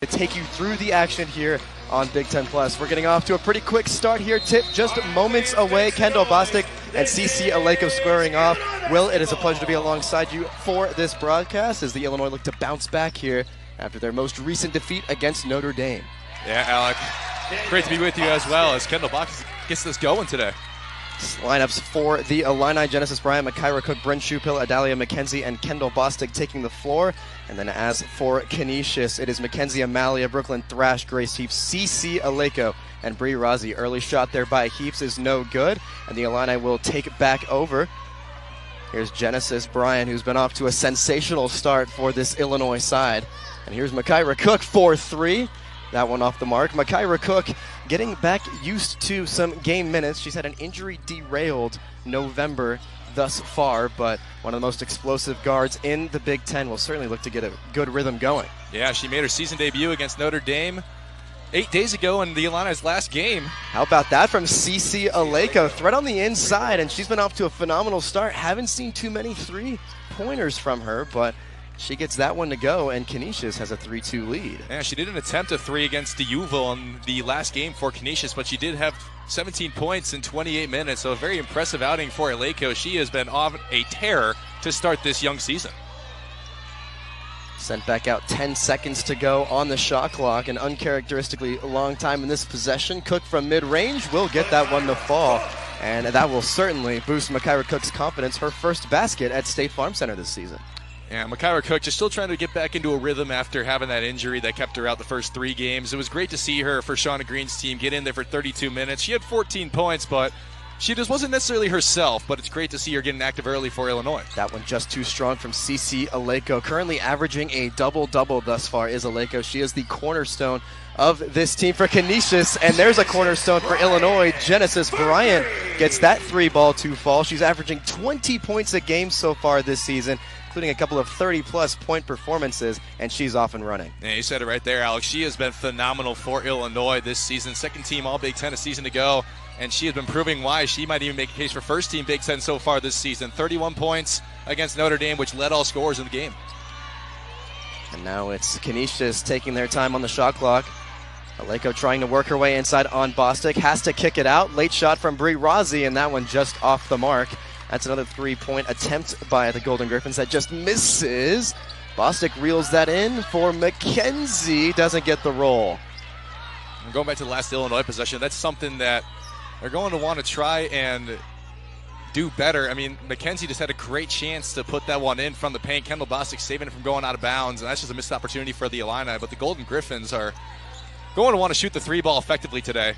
to take you through the action here on Big Ten Plus. We're getting off to a pretty quick start here. Tip just moments away. Kendall Bostic and CC Aleko squaring off. Will, it is a pleasure to be alongside you for this broadcast as the Illinois look to bounce back here after their most recent defeat against Notre Dame. Yeah, Alec, great to be with you as well as Kendall Bostic gets this going today. Lineups for the Illini: Genesis Bryant, Makaira Cook, Bryn Shupill, Adalia McKenzie, and Kendall Bostic taking the floor. And then as for Canisius, it is Mackenzie Amalia, Brooklyn Thrash, Grace Heaps, CC Aleko, and Bree Rozzi. Early shot there by Heaps is no good, and the Illini will take back over. Here's Genesis Bryant, who's been off to a sensational start for this Illinois side. And here's Makaira Cook for three. That one off the mark. Makaira Cook getting back used to some game minutes. She's had an injury derailed November thus far, but one of the most explosive guards in the Big Ten will certainly look to get a good rhythm going. Yeah, she made her season debut against Notre Dame 8 days ago in the Illini's last game. How about that from CC Aleko? Threat on the inside, and she's been off to a phenomenal start. Haven't seen too many three-pointers from her, but she gets that one to go, and Canisius has a 3-2 lead. Yeah, she didn't attempt a three against DeUville in the last game for Canisius, but she did have 17 points in 28 minutes, so a very impressive outing for Aleko. She has been on a tear to start this young season. Sent back out, 10 seconds to go on the shot clock, an uncharacteristically long time in this possession. Cook from mid-range will get that one to fall, and that will certainly boost Makaira Cook's confidence, her first basket at State Farm Center this season. Yeah, Makaira Cook just still trying to get back into a rhythm after having that injury that kept her out the first three games. It was great to see her for Shauna Green's team get in there for 32 minutes. She had 14 points, but she just wasn't necessarily herself, but it's great to see her getting active early for Illinois. That one just too strong from CC Aleko. Currently averaging a double-double thus far is Aleko. She is the cornerstone of this team for Canisius, and there's a cornerstone for Illinois. Genesis Bryant gets that three ball to fall. She's averaging 20 points a game so far this season, including a couple of 30-plus point performances, and she's off and running. Yeah, you said it right there, Alex. She has been phenomenal for Illinois this season. Second team All-Big Ten a season ago, and she has been proving why she might even make a case for first team Big Ten so far this season. 31 points against Notre Dame, which led all scorers in the game. And now it's Canisius taking their time on the shot clock. Aleko trying to work her way inside on Bostic. Has to kick it out. Late shot from Bree Rozzi, and that one just off the mark. That's another three-point attempt by the Golden Griffins that just misses. Bostic reels that in for McKenzie. Doesn't get the roll. And going back to the last Illinois possession, that's something that they're going to want to try and do better. I mean, McKenzie just had a great chance to put that one in from the paint. Kendall Bostic saving it from going out of bounds, and that's just a missed opportunity for the Illini. But the Golden Griffins are going to want to shoot the three ball effectively today.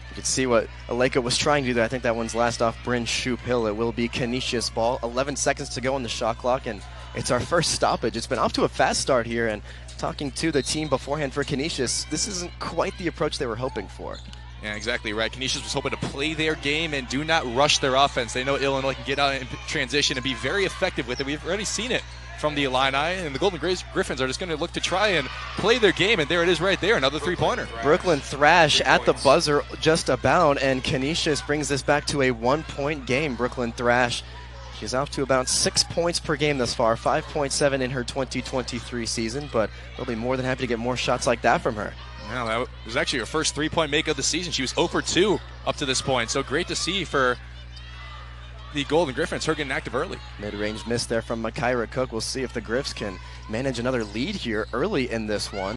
You can see what Aleko was trying to do there. I think that one's last off Bryn Shupill. It will be Canisius ball. 11 seconds to go on the shot clock, and it's our first stoppage. It's been off to a fast start here, and talking to the team beforehand for Canisius, this isn't quite the approach they were hoping for. Yeah, exactly right. Canisius was hoping to play their game and do not rush their offense. They know Illinois can get out in transition and be very effective with it. We've already seen it from the Illini, and the Golden Griffins are just going to look to try and play their game, and there it is right there, another three-pointer. Brooklyn Thrash at the buzzer just about, and Canisius brings this back to a one-point game. Brooklyn Thrash, she's off to about 6 points per game thus far, 5.7 in her 2023 season, but they'll be more than happy to get more shots like that from her. Yeah, that was actually her first three-point make of the season. She was 0 for 2 up to this point, so great to see for the Golden Griffins, her getting active early. Mid-range miss there from Makaira Cook. We'll see if the Griffs can manage another lead here early in this one.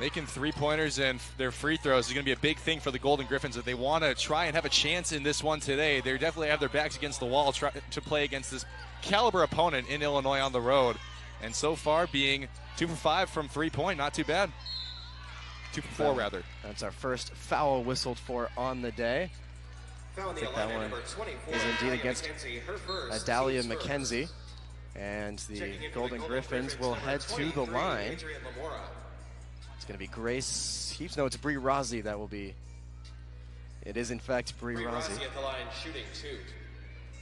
Making three-pointers and their free throws is going to be a big thing for the Golden Griffins. If they want to try and have a chance in this one today, they definitely have their backs against the wall to play against this caliber opponent in Illinois on the road. And so far, being 2 for 5 from three-point, not too bad. 2 for 4, rather. That's our first foul whistled for on the day. I think that one is indeed against Adalia McKenzie. And the Golden Griffins will head to the line. It's going to be Grace Heaps. No, it's Bree Rozzi that will be. It is, in fact, Bree Rozzi. At the line, shooting 2.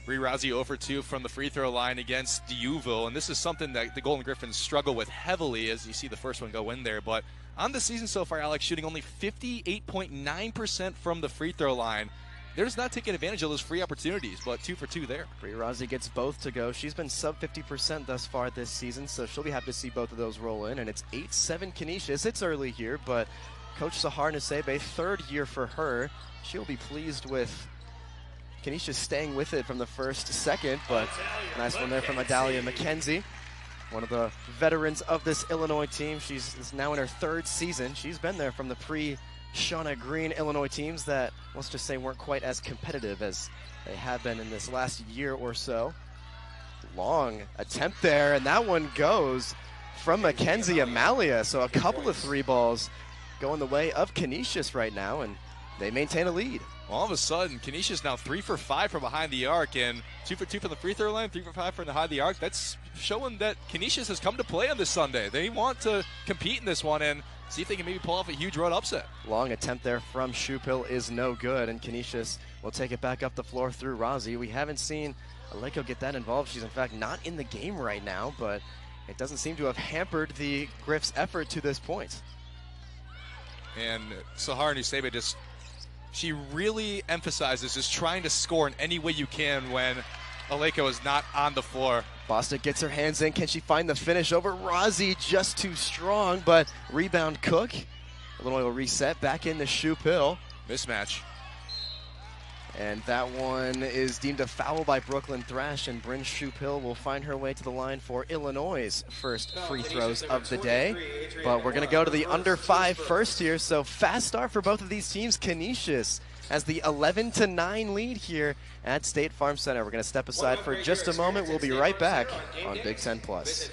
Bree Rozzi 0 for 2 from the free throw line against DeUville. And this is something that the Golden Griffins struggle with heavily, as you see the first one go in there. But on the season so far, Alex, shooting only 58.9% from the free throw line. they're just not taking advantage of those free opportunities, but 2 for 2 there. Razi gets both to go. She's been sub 50% thus far this season, so she'll be happy to see both of those roll in. And it's 8-7 Canisius. It's early here, but Coach Sahar Nusebe, third year for her. She'll be pleased with Canisius staying with it from the first to second, but nice one there from Adalia McKenzie, one of the veterans of this Illinois team. She's now in her third season. She's been there from the Shauna Green Illinois teams that, let's just say, weren't quite as competitive as they have been in this last year or so. Long attempt there, and that one goes from Mackenzie Amalia. So a couple of 3 balls going the way of Canisius right now, and they maintain a lead. All of a sudden, Canisius now 3 for 5 from behind the arc, and 2 for 2 from the free throw line, 3 for 5 from behind the arc. That's showing that Canisius has come to play on this Sunday. They want to compete in this one and see if they can maybe pull off a huge road upset. Long attempt there from Shupil is no good, and Canisius will take it back up the floor through Razi. We haven't seen Aleko get that involved. She's in fact not in the game right now, but it doesn't seem to have hampered the Griffs' effort to this point. And Sahar Nusebe she really emphasizes just trying to score in any way you can when Aleko is not on the floor. Bostic gets her hands in. Can she find the finish over Razi? Just too strong, but rebound Cook. Illinois will reset back into Shupil. Mismatch. And that one is deemed a foul by Brooklyn Thrash, and Bryn Shupil will find her way to the line for Illinois' first free throws of the day. But we're going to go to the under 5 first here, so fast start for both of these teams. Canisius has the 11-9 lead here at State Farm Center. We're going to step aside for just a moment. We'll be right back on Big Ten Plus.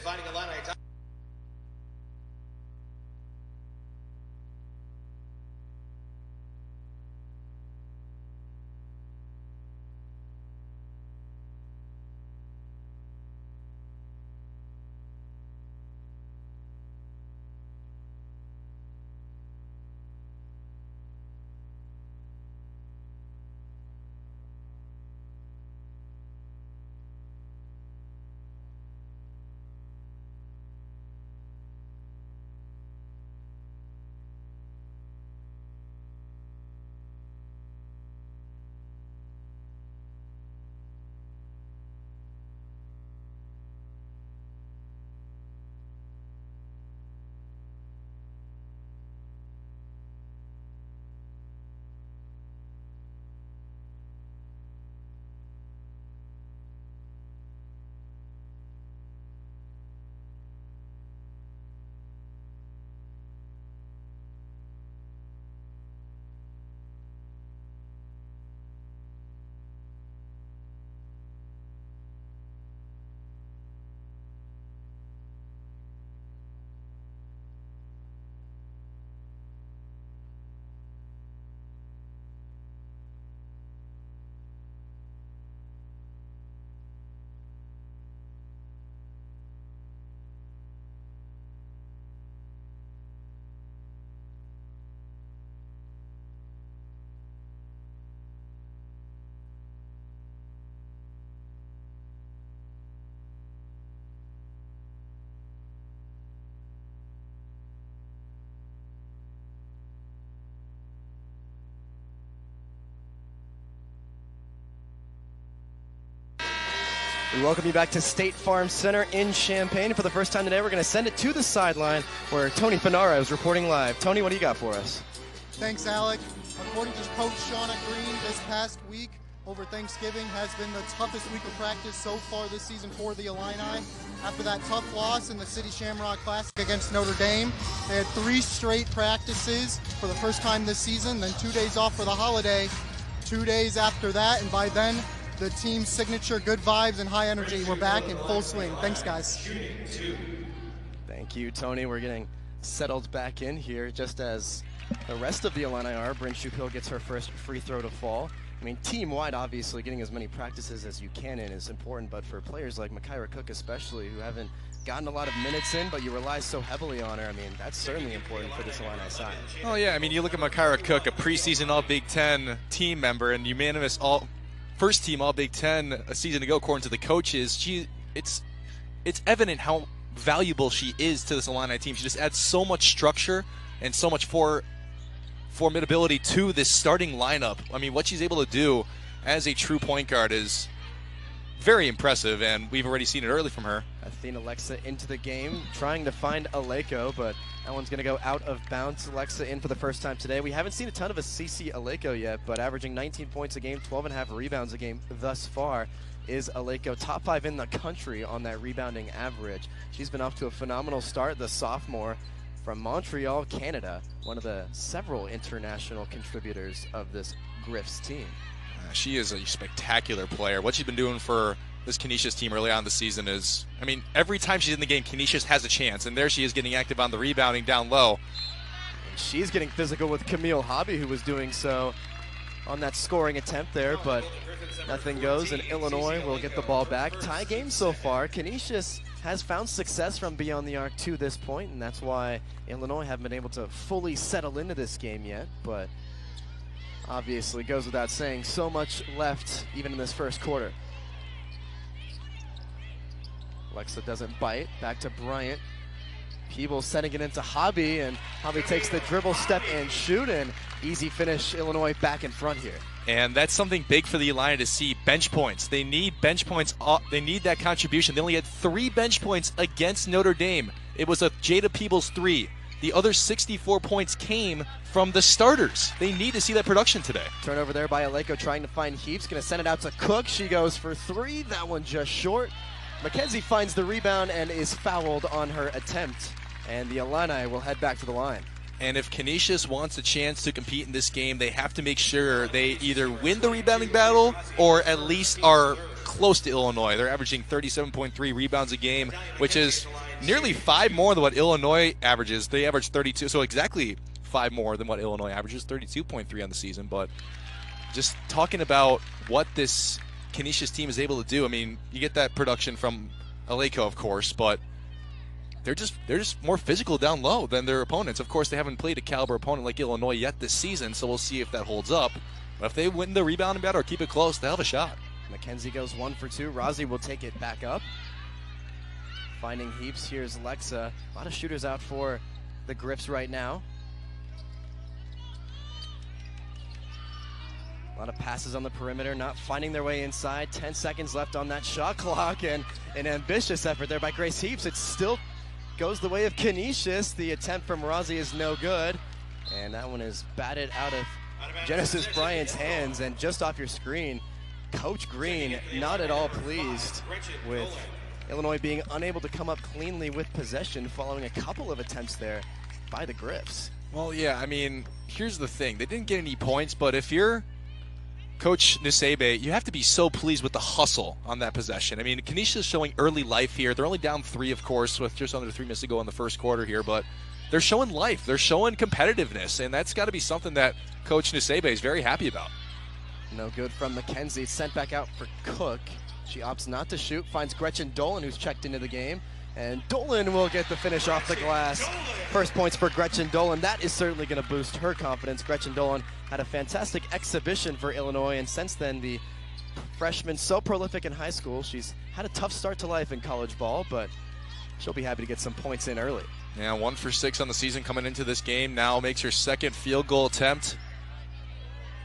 We welcome you back to State Farm Center in Champaign. For the first time today, we're going to send it to the sideline where Tony Fanara is reporting live. Tony, what do you got for us? Thanks, Alec. According to Coach Shauna Green, this past week over Thanksgiving has been the toughest week of practice so far this season for the Illini. After that tough loss in the City Shamrock Classic against Notre Dame, they had 3 straight practices for the first time this season, then 2 days off for the holiday, 2 days after that, and by then, the team's signature good vibes and high energy were back in full swing. Thanks, guys. Thank you, Tony. We're getting settled back in here just as the rest of the Illini are. Bryn Shupil gets her first free throw to fall. I mean, team-wide, obviously, getting as many practices as you can in is important, but for players like Makaira Cook especially, who haven't gotten a lot of minutes in, but you rely so heavily on her, I mean, that's certainly important for this Illini side. Oh, yeah. I mean, you look at Makaira Cook, a preseason All-Big Ten team member and unanimous first team All-Big Ten a season ago, according to the coaches. It's evident how valuable she is to this Illini team. She just adds so much structure and so much for formidability to this starting lineup. I mean, what she's able to do as a true point guard is very impressive, and we've already seen it early from her. Athena Lexa into the game, trying to find Aleko, but that one's going to go out of bounds. Lexa in for the first time today. We haven't seen a ton of a CC Aleko yet, but averaging 19 points a game, 12.5 rebounds a game thus far is Aleko. Top 5 in the country on that rebounding average. She's been off to a phenomenal start, the sophomore from Montreal, Canada, one of the several international contributors of this Griffs team. She is a spectacular player. What she's been doing for this Canisius team early on in the season is, I mean, every time she's in the game, Canisius has a chance, and there she is getting active on the rebounding down low. And she's getting physical with Camille Hobby, who was doing so on that scoring attempt there, but nothing goes, and Illinois will get the ball back. Tie game so far. Canisius has found success from beyond the arc to this point, and that's why Illinois haven't been able to fully settle into this game yet, but obviously goes without saying, so much left even in this first quarter. Lexa doesn't bite. Back to Bryant. Peebles sending it into Hobby, and Hobby takes the dribble, step, and shoot, and easy finish. Illinois back in front here. And that's something big for the Illini to see. Bench points. They need bench points. They need that contribution. They only had 3 bench points against Notre Dame. It was a Jada Peebles 3. The other 64 points came from the starters. They need to see that production today. Turnover there by Aleko, trying to find Heaps. Going to send it out to Cook. She goes for 3. That one just short. Mackenzie finds the rebound and is fouled on her attempt. And the Illini will head back to the line. And if Canisius wants a chance to compete in this game, they have to make sure they either win the rebounding battle or at least are close to Illinois. They're averaging 37.3 rebounds a game, which is nearly 5 more than what Illinois averages. They average 32, so exactly 5 more than what Illinois averages, 32.3 on the season. But just talking about what this Canisius team is able to do, I mean, you get that production from Aleko, of course, but they're just more physical down low than their opponents. Of course, they haven't played a caliber opponent like Illinois yet this season, so we'll see if that holds up. But if they win the rebounding battle or keep it close, they'll have a shot. Mackenzie goes 1 for 2. Rozzi will take it back up. Finding Heaps. Here's Lexa. A lot of shooters out for the Griffs right now. A lot of passes on the perimeter, not finding their way inside. 10 seconds left on that shot clock, and an ambitious effort there by Grace Heaps. It still goes the way of Canisius. The attempt from Rozzi is no good, and that one is batted out of Genesis Bryant's hands. And just off your screen, Coach Green not at all pleased with Illinois being unable to come up cleanly with possession following a couple of attempts there by the Griffs. Well, yeah, I mean, here's the thing. They didn't get any points, but if you're Coach Nisebe, you have to be so pleased with the hustle on that possession. I mean, Canisius is showing early life here. They're only down 3, of course, with just under 3 minutes to go in the first quarter here, but they're showing life. They're showing competitiveness, and that's got to be something that Coach Nisebe is very happy about. No good from Mackenzie. Sent back out for Cook. She opts not to shoot. Finds Gretchen Dolan, who's checked into the game. And Dolan will get the finish off the glass. First points for Gretchen Dolan. That is certainly going to boost her confidence. Gretchen Dolan had a fantastic exhibition for Illinois, and since then, the freshman so prolific in high school. She's had a tough start to life in college ball, but she'll be happy to get some points in early. Yeah, 1 for 6 on the season coming into this game. Now makes her second field goal attempt.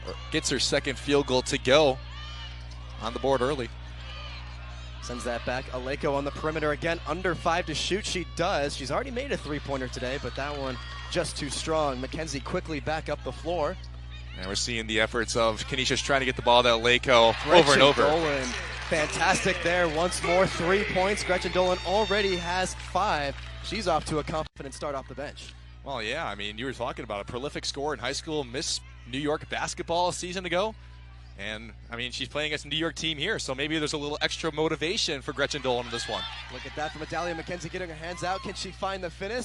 Or gets her second field goal to go on the board early. Sends that back. Aleko on the perimeter again. Under 5 to shoot. She does. She's already made a 3-pointer today, but that one just too strong. Mackenzie quickly back up the floor. And we're seeing the efforts of Canisius trying to get the ball to Aleko over and over. Dolan, fantastic there. Once more, 3 points. Gretchen Dolan already has 5. She's off to a confident start off the bench. Well, yeah, I mean, you were talking about a prolific scorer in high school, Miss New York basketball a season ago. And, I mean, she's playing against a New York team here, so maybe there's a little extra motivation for Gretchen Dolan in this one. Look at that from Adalia Mackenzie getting her hands out. Can she find the finish?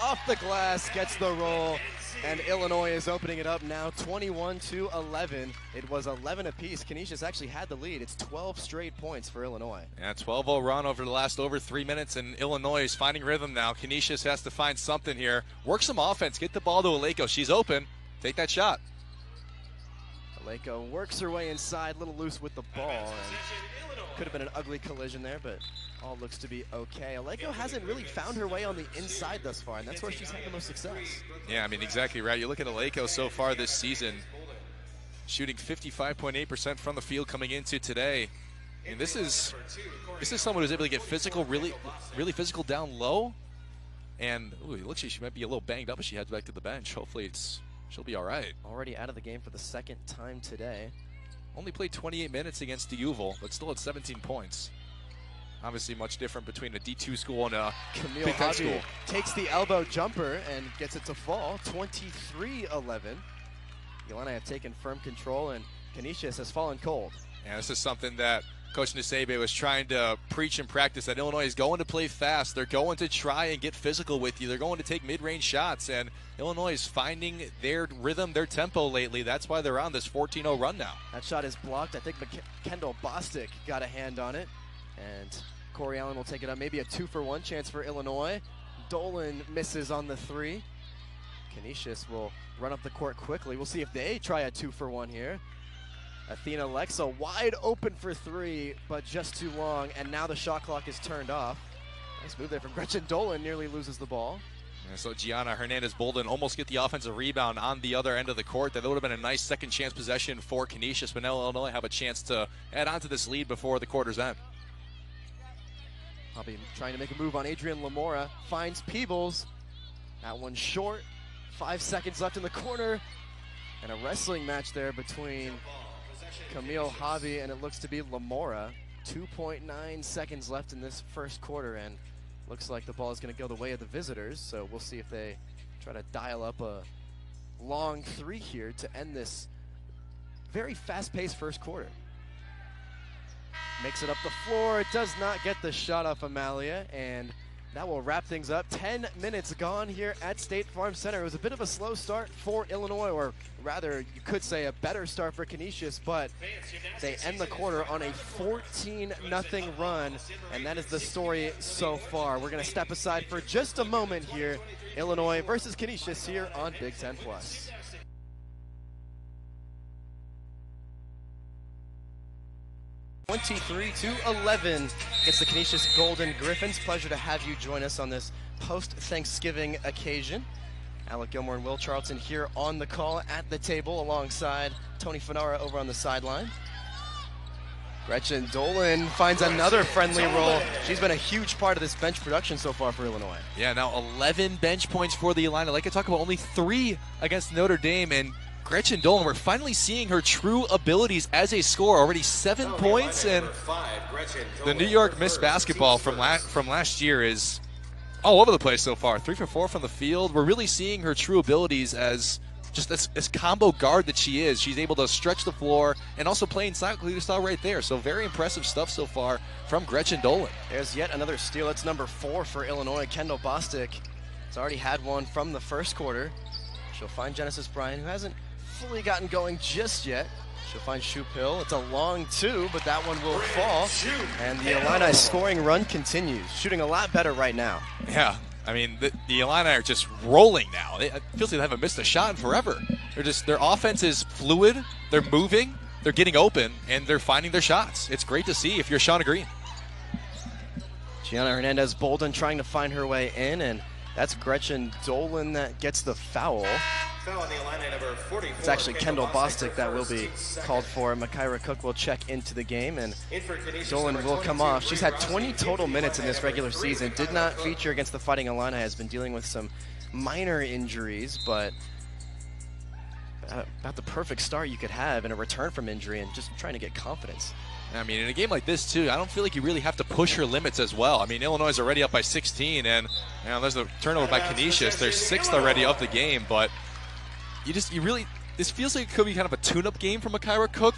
Off the glass, gets the roll, and Illinois is opening it up now 21-11. It was 11 apiece. Canisius actually had the lead. It's 12 straight points for Illinois. Yeah, 12-0 run over the last over 3 minutes, and Illinois is finding rhythm now. Canisius has to find something here. Work some offense. Get the ball to Aleko. She's open. Take that shot. Lako works her way inside, a little loose with the ball. And could have been an ugly collision there, but all looks to be okay. Lako hasn't really found her way on the inside thus far, and that's where she's had the most success. Yeah, I mean, exactly right. You look at Lako so far this season, shooting 55.8% from the field coming into today. And this is someone who's able to get physical, really physical down low. And ooh, it looks like she might be a little banged up as she heads back to the bench. Hopefully she'll be all right. Already out of the game for the second time today. Only played 28 minutes against DeUval, but still at 17 points. Obviously much different between a D2 school and a Camille Big Ten Hobby school. Takes the elbow jumper and gets it to fall, 23-11. The Illini have taken firm control, and Canisius has fallen cold. And this is something that Coach Nisebe was trying to preach and practice, that Illinois is going to play fast. They're going to try and get physical with you. They're going to take mid-range shots, and Illinois is finding their rhythm, their tempo lately. That's why they're on this 14-0 run now. That shot is blocked. I think Kendall Bostic got a hand on it, and Corey Allen will take it up. Maybe a 2-for-1 chance for Illinois. Dolan misses on the 3. Canisius will run up the court quickly. We'll see if they try a 2-for-1 here. Athena Lexa wide open for 3, but just too long, and now the shot clock is turned off. Nice move there from Gretchen Dolan, nearly loses the ball. And so Gianna Hernandez-Bolden almost get the offensive rebound on the other end of the court. That would have been a nice second chance possession for Canisius, but now Illinois have a chance to add on to this lead before the quarter's end. Hobby trying to make a move on Adrian Lamora, finds Peebles. That one short, 5 seconds left in the corner, and a wrestling match there between Camille Hobby and it looks to be Lamora. 2.9 seconds left in this first quarter, and looks like the ball is going to go the way of the visitors, so we'll see if they try to dial up a long 3 here to end this very fast-paced first quarter. Makes it up the floor, does not get the shot off Amalia, and that will wrap things up. 10 minutes gone here at State Farm Center. It was a bit of a slow start for Illinois, or rather, you could say a better start for Canisius, but they end the quarter on a 14-0 run, and that is the story so far. We're going to step aside for just a moment here. Illinois versus Canisius here on Big Ten Plus. (23-11) against the Canisius Golden Griffins. Pleasure to have you join us on this post-Thanksgiving occasion. Alec Gilmore and Will Charlton here on the call at the table alongside Tony Fanara over on the sideline. Gretchen Dolan finds another friendly role. She's been a huge part of this bench production so far for Illinois. Yeah, now 11 bench points for the Illini. Like I talked about, only 3 against Notre Dame, and Gretchen Dolan, we're finally seeing her true abilities as a scorer. Already 7 points, and the New York Miss Basketball from last year is all over the place so far. 3 for 4 from the field. We're really seeing her true abilities as just this combo guard that she is. She's able to stretch the floor and also play inside. You saw right there. So very impressive stuff so far from Gretchen Dolan. There's yet another steal. That's number 4 for Illinois. Kendall Bostic has already had one from the first quarter. She'll find Genesis Bryant, who hasn't fully gotten going just yet. She'll find Shoop Hill. It's a long 2, but that one will fall. And the Illini scoring run continues. Shooting a lot better right now. Yeah, I mean, the Illini are just rolling now. It feels like they haven't missed a shot in forever. Their offense is fluid. They're moving. They're getting open, and they're finding their shots. It's great to see if you're Shauna Green. Gianna Hernandez-Bolden trying to find her way in, and that's Gretchen Dolan that gets the foul. It's actually Kendall Bostic that will be called for. Makaira Cook will check into the game, and Dolan will come off. She's had 20 total minutes in this regular season. Did not feature against the Fighting Illini. Has been dealing with some minor injuries, but about the perfect start you could have in a return from injury and just trying to get confidence. I mean, in a game like this, too, I don't feel like you really have to push her limits as well. I mean, Illinois is already up by 16, and there's a turnover by Canisius. They're 6th already of the game, but this feels like it could be kind of a tune-up game for Makaira Cook.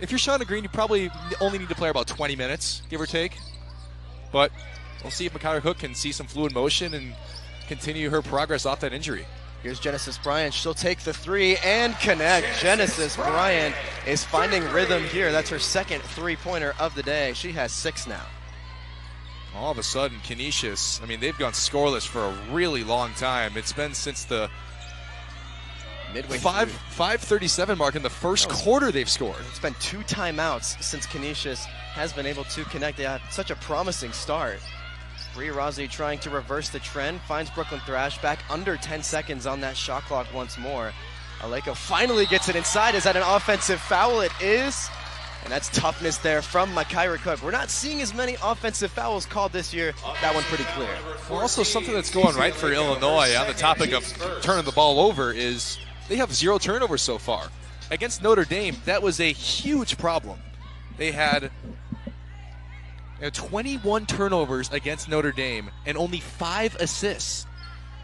If you're Shauna Green, you probably only need to play about 20 minutes, give or take. But we'll see if Makaira Cook can see some fluid motion and continue her progress off that injury. Here's Genesis Bryant. She'll take the 3 and connect. Genesis Bryant is finding rhythm here. That's her second 3-pointer of the day. She has 6 now. All of a sudden, Canisius, I mean, they've gone scoreless for a really long time. It's been since the midway 5:37 mark in the first quarter they've scored. It's been 2 timeouts since Canisius has been able to connect. They had such a promising start. Bree Rossi trying to reverse the trend, finds Brooklyn Thrash back under 10 seconds on that shot clock once more. Aleko finally gets it inside. Is that an offensive foul? It is. And that's toughness there from Makaira Cook. We're not seeing as many offensive fouls called this year. That one pretty clear. Well, also something that's going right for Illinois on the topic of turning the ball over is they have 0 turnovers so far. Against Notre Dame, that was a huge problem. They had 21 turnovers against Notre Dame and only 5 assists.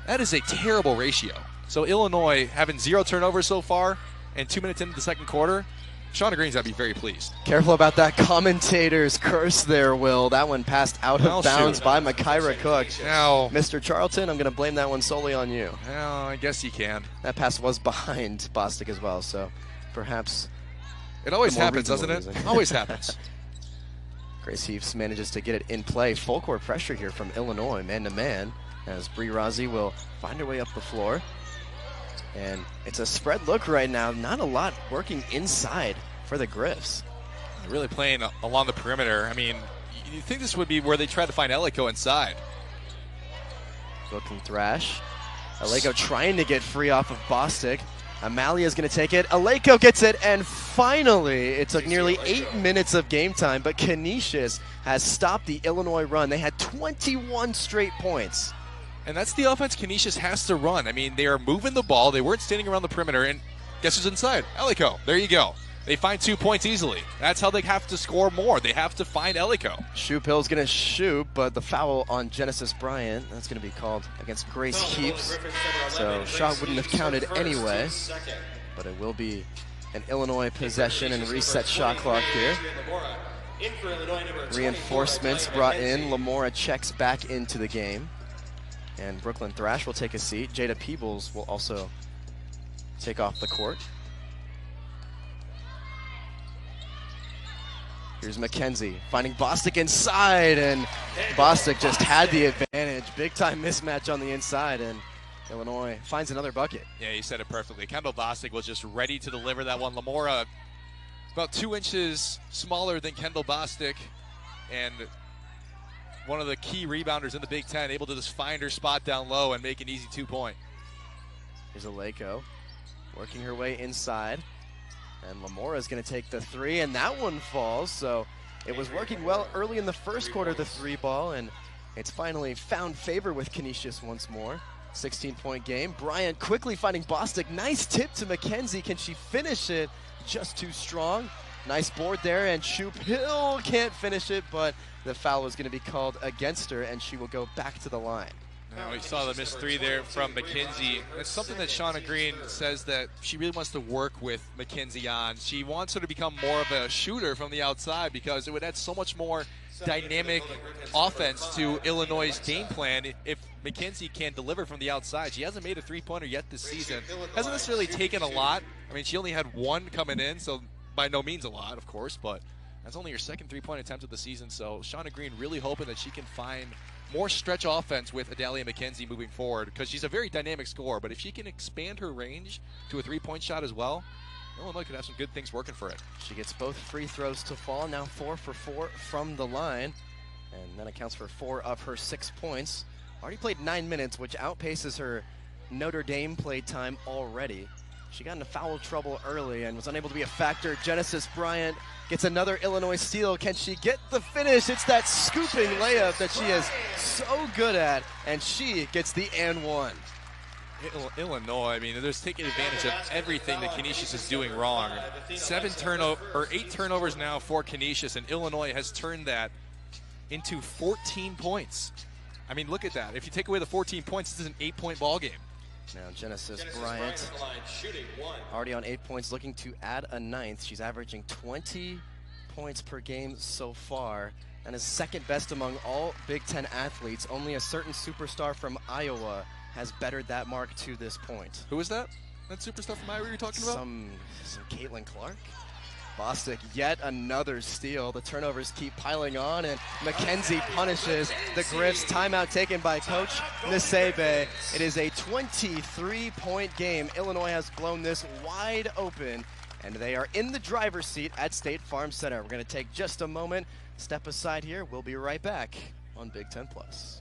That is a terrible ratio. So Illinois having 0 turnovers so far and 2 minutes into the second quarter, Shauna Green's got to be very pleased. Careful about that commentator's curse there, Will. That one passed out of bounds by Makaira Cook. Now, Mr. Charlton, I'm going to blame that one solely on you. Well, I guess you can. That pass was behind Bostic as well, so perhaps... It always happens, doesn't it? Always happens. Grace Heaps manages to get it in play. Full court pressure here from Illinois, man-to-man, as Bree Rossi will find her way up the floor. And it's a spread look right now. Not a lot working inside for the Griffs. They're really playing along the perimeter. I mean, you think this would be where they try to find Aleko inside. Brooklyn Thrash. Aleko trying to get free off of Bostic. Amalia's going to take it. Aleko gets it, and finally, it took nearly 8 minutes of game time, but Canisius has stopped the Illinois run. They had 21 straight points. And that's the offense Canisius has to run. I mean, they are moving the ball. They weren't standing around the perimeter, and guess who's inside? Aleko. There you go. They find 2 points easily. That's how they have to score more. They have to find Aleko. Shoopill's going to shoot, but the foul on Genesis Bryant, that's going to be called against Grace Heaps. So shot wouldn't have counted anyway, but it will be an Illinois possession and reset shot clock here. Reinforcements brought in. Lamora checks back into the game. And Brooklyn Thrash will take a seat. Jada Peebles will also take off the court. Here's McKenzie finding Bostic inside, and Bostic just had the advantage. Big time mismatch on the inside, and Illinois finds another bucket. Yeah, you said it perfectly. Kendall Bostic was just ready to deliver that one. Lamora, about 2 inches smaller than Kendall Bostic, and one of the key rebounders in the Big Ten, able to just find her spot down low and make an easy 2-point. Here's Aleko working her way inside. And Lamora is going to take the 3, and that one falls. So it was working well early in the first quarter, the 3 ball, and it's finally found favor with Canisius once more. 16-point game. Bryant quickly finding Bostic. Nice tip to McKenzie. Can she finish it? Just too strong. Nice board there, and Shoup-Hill can't finish it, but the foul is going to be called against her, and she will go back to the line. Now we saw the missed 3 there from McKenzie. It's something that Shauna Green says that she really wants to work with McKenzie on. She wants her to become more of a shooter from the outside because it would add so much more dynamic offense to Illinois' game plan if McKenzie can deliver from the outside. She hasn't made a 3-pointer yet this season. Hasn't necessarily taken a lot. I mean, she only had 1 coming in, so by no means a lot, of course, but that's only her second 3-point attempt of the season. So Shauna Green really hoping that she can find more stretch offense with Adalia McKenzie moving forward because she's a very dynamic scorer, but if she can expand her range to a 3-point shot as well, Illinois could have some good things working for it. She gets both free throws to fall, now 4 for 4 from the line, and that accounts for 4 of her 6 points. Already played 9 minutes, which outpaces her Notre Dame play time already. She got into foul trouble early and was unable to be a factor. Genesis Bryant gets another Illinois steal. Can she get the finish? It's that scooping layup that she is so good at, and she gets the and 1. Illinois, I mean, they're just taking advantage of everything that Canisius is doing wrong. 8 turnovers now for Canisius, and Illinois has turned that into 14 points. I mean, look at that. If you take away the 14 points, this is an 8-point ball game. Now Genesis Bryant already on 8 points, looking to add a 9th. She's averaging 20 points per game so far and is second best among all Big Ten athletes. Only a certain superstar from Iowa has bettered that mark to this point. Who is that? That superstar from Iowa you're talking about? Some Caitlin Clark? Bostic, yet another steal. The turnovers keep piling on, and McKenzie punishes the Griffs. Timeout taken by Coach Nisebe. It is a 23-point game. Illinois has blown this wide open, and they are in the driver's seat at State Farm Center. We're going to take just a moment, step aside here. We'll be right back on Big Ten Plus.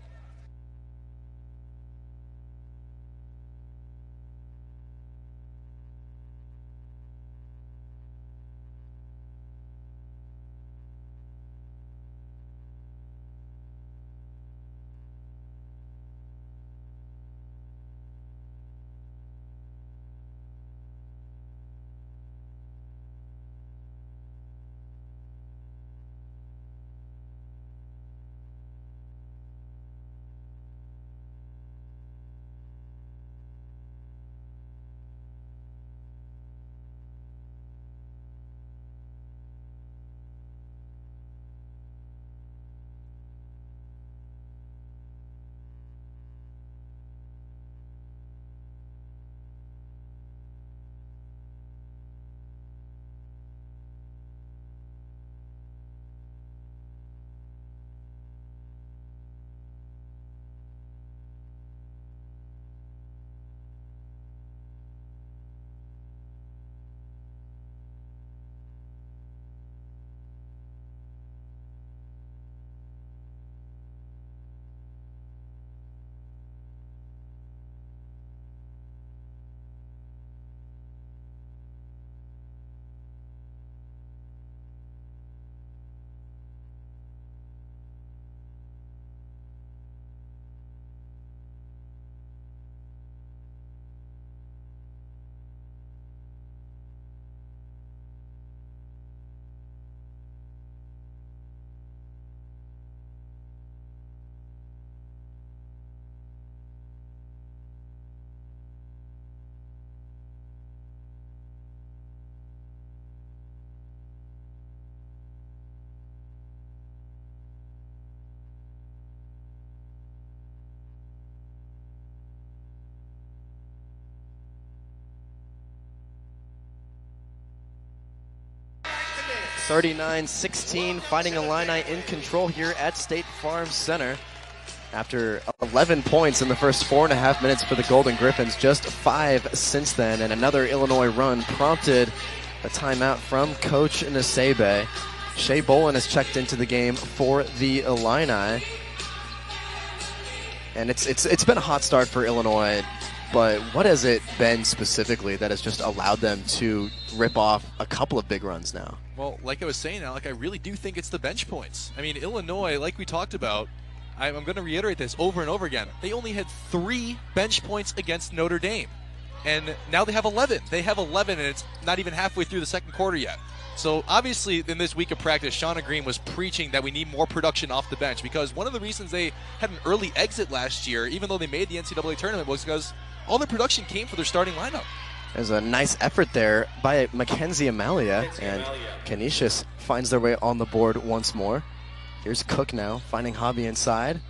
(39-16), Fighting Illini in control here at State Farm Center. After 11 points in the first 4.5 minutes for the Golden Griffins, just 5 since then, and another Illinois run prompted a timeout from Coach Nisebe. Shea Bolin has checked into the game for the Illini. And it's been a hot start for Illinois, but what has it been specifically that has just allowed them to rip off a couple of big runs now? Well, like I was saying, Alec, I really do think it's the bench points. I mean, Illinois, like we talked about, I'm going to reiterate this over and over again. They only had 3 bench points against Notre Dame, and now they have 11. They have 11, and it's not even halfway through the second quarter yet. So obviously in this week of practice, Shauna Green was preaching that we need more production off the bench, because one of the reasons they had an early exit last year, even though they made the NCAA tournament, was because all their production came for their starting lineup. There's a nice effort there by Mackenzie Amalia, and Canisius finds their way on the board once more. Here's Cook now, finding Hobby inside.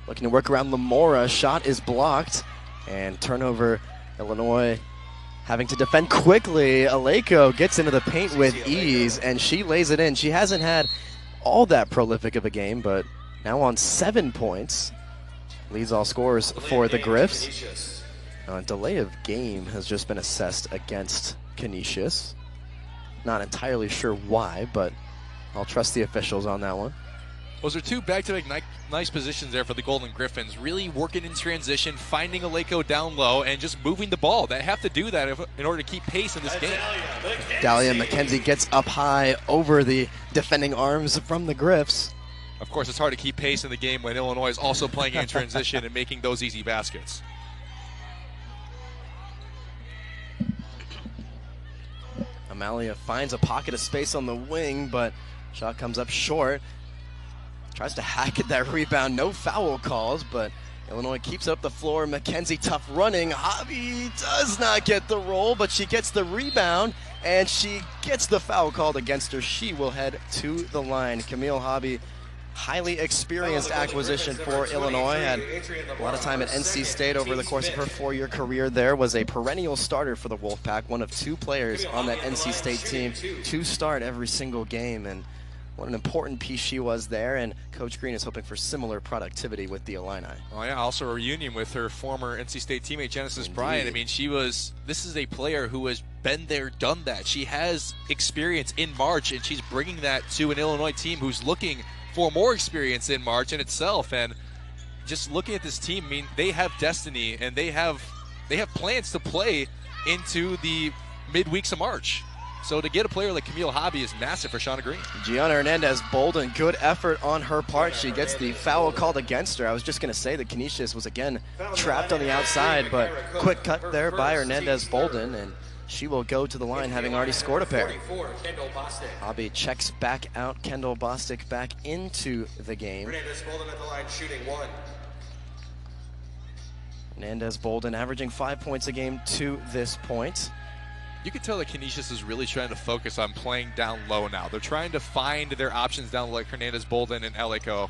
Looking to work around Lamora. Shot is blocked, and turnover. Illinois having to defend quickly. Aleko gets into the paint with ease, and she lays it in. She hasn't had all that prolific of a game, but now on 7 points. Leads all scorers for the Griffs. Delay of game has just been assessed against Canisius. Not entirely sure why, but I'll trust the officials on that one. Those are 2 back-to-back nice positions there for the Golden Griffins. Really working in transition, finding Aleko down low, and just moving the ball. They have to do that in order to keep pace in this game. Dahlia McKenzie gets up high over the defending arms from the Griffs. Of course, it's hard to keep pace in the game when Illinois is also playing in transition and making those easy baskets. Amalia finds a pocket of space on the wing, but shot comes up short. Tries to hack at that rebound. No foul calls, but Illinois keeps up the floor. McKenzie tough running. Hobby does not get the roll, but she gets the rebound, and she gets the foul called against her. She will head to the line. Camille Hobby highly experienced acquisition for Illinois. Had a lot of time at NC State over the course of her 4-year career there. Was a perennial starter for the Wolfpack, one of 2 players on that NC State team to start every single game. And what an important piece she was there, and Coach Green is hoping for similar productivity with the Illini. Oh yeah, also a reunion with her former NC State teammate Genesis Bryant. I mean, this is a player who has been there, done that. She has experience in March, and she's bringing that to an Illinois team who's looking for more experience in March in itself. And just looking at this team, I mean, they have destiny, and they have plans to play into the midweeks of March. So to get a player like Camille Hobby is massive for Shauna Green. Gianna Hernandez-Bolden, good effort on her part. She gets the foul called against her. I was just going to say that Canisius was again trapped on the outside, but quick cut there by Hernandez-Bolden, and she will go to the line having already scored a pair. Hobby checks back out. Kendall Bostic back into the game. Hernandez-Bolden at the line shooting 1. Hernandez-Bolden averaging 5 points a game to this point. You can tell that Canisius is really trying to focus on playing down low now. They're trying to find their options down low, like Hernandez-Bolden and Eleko.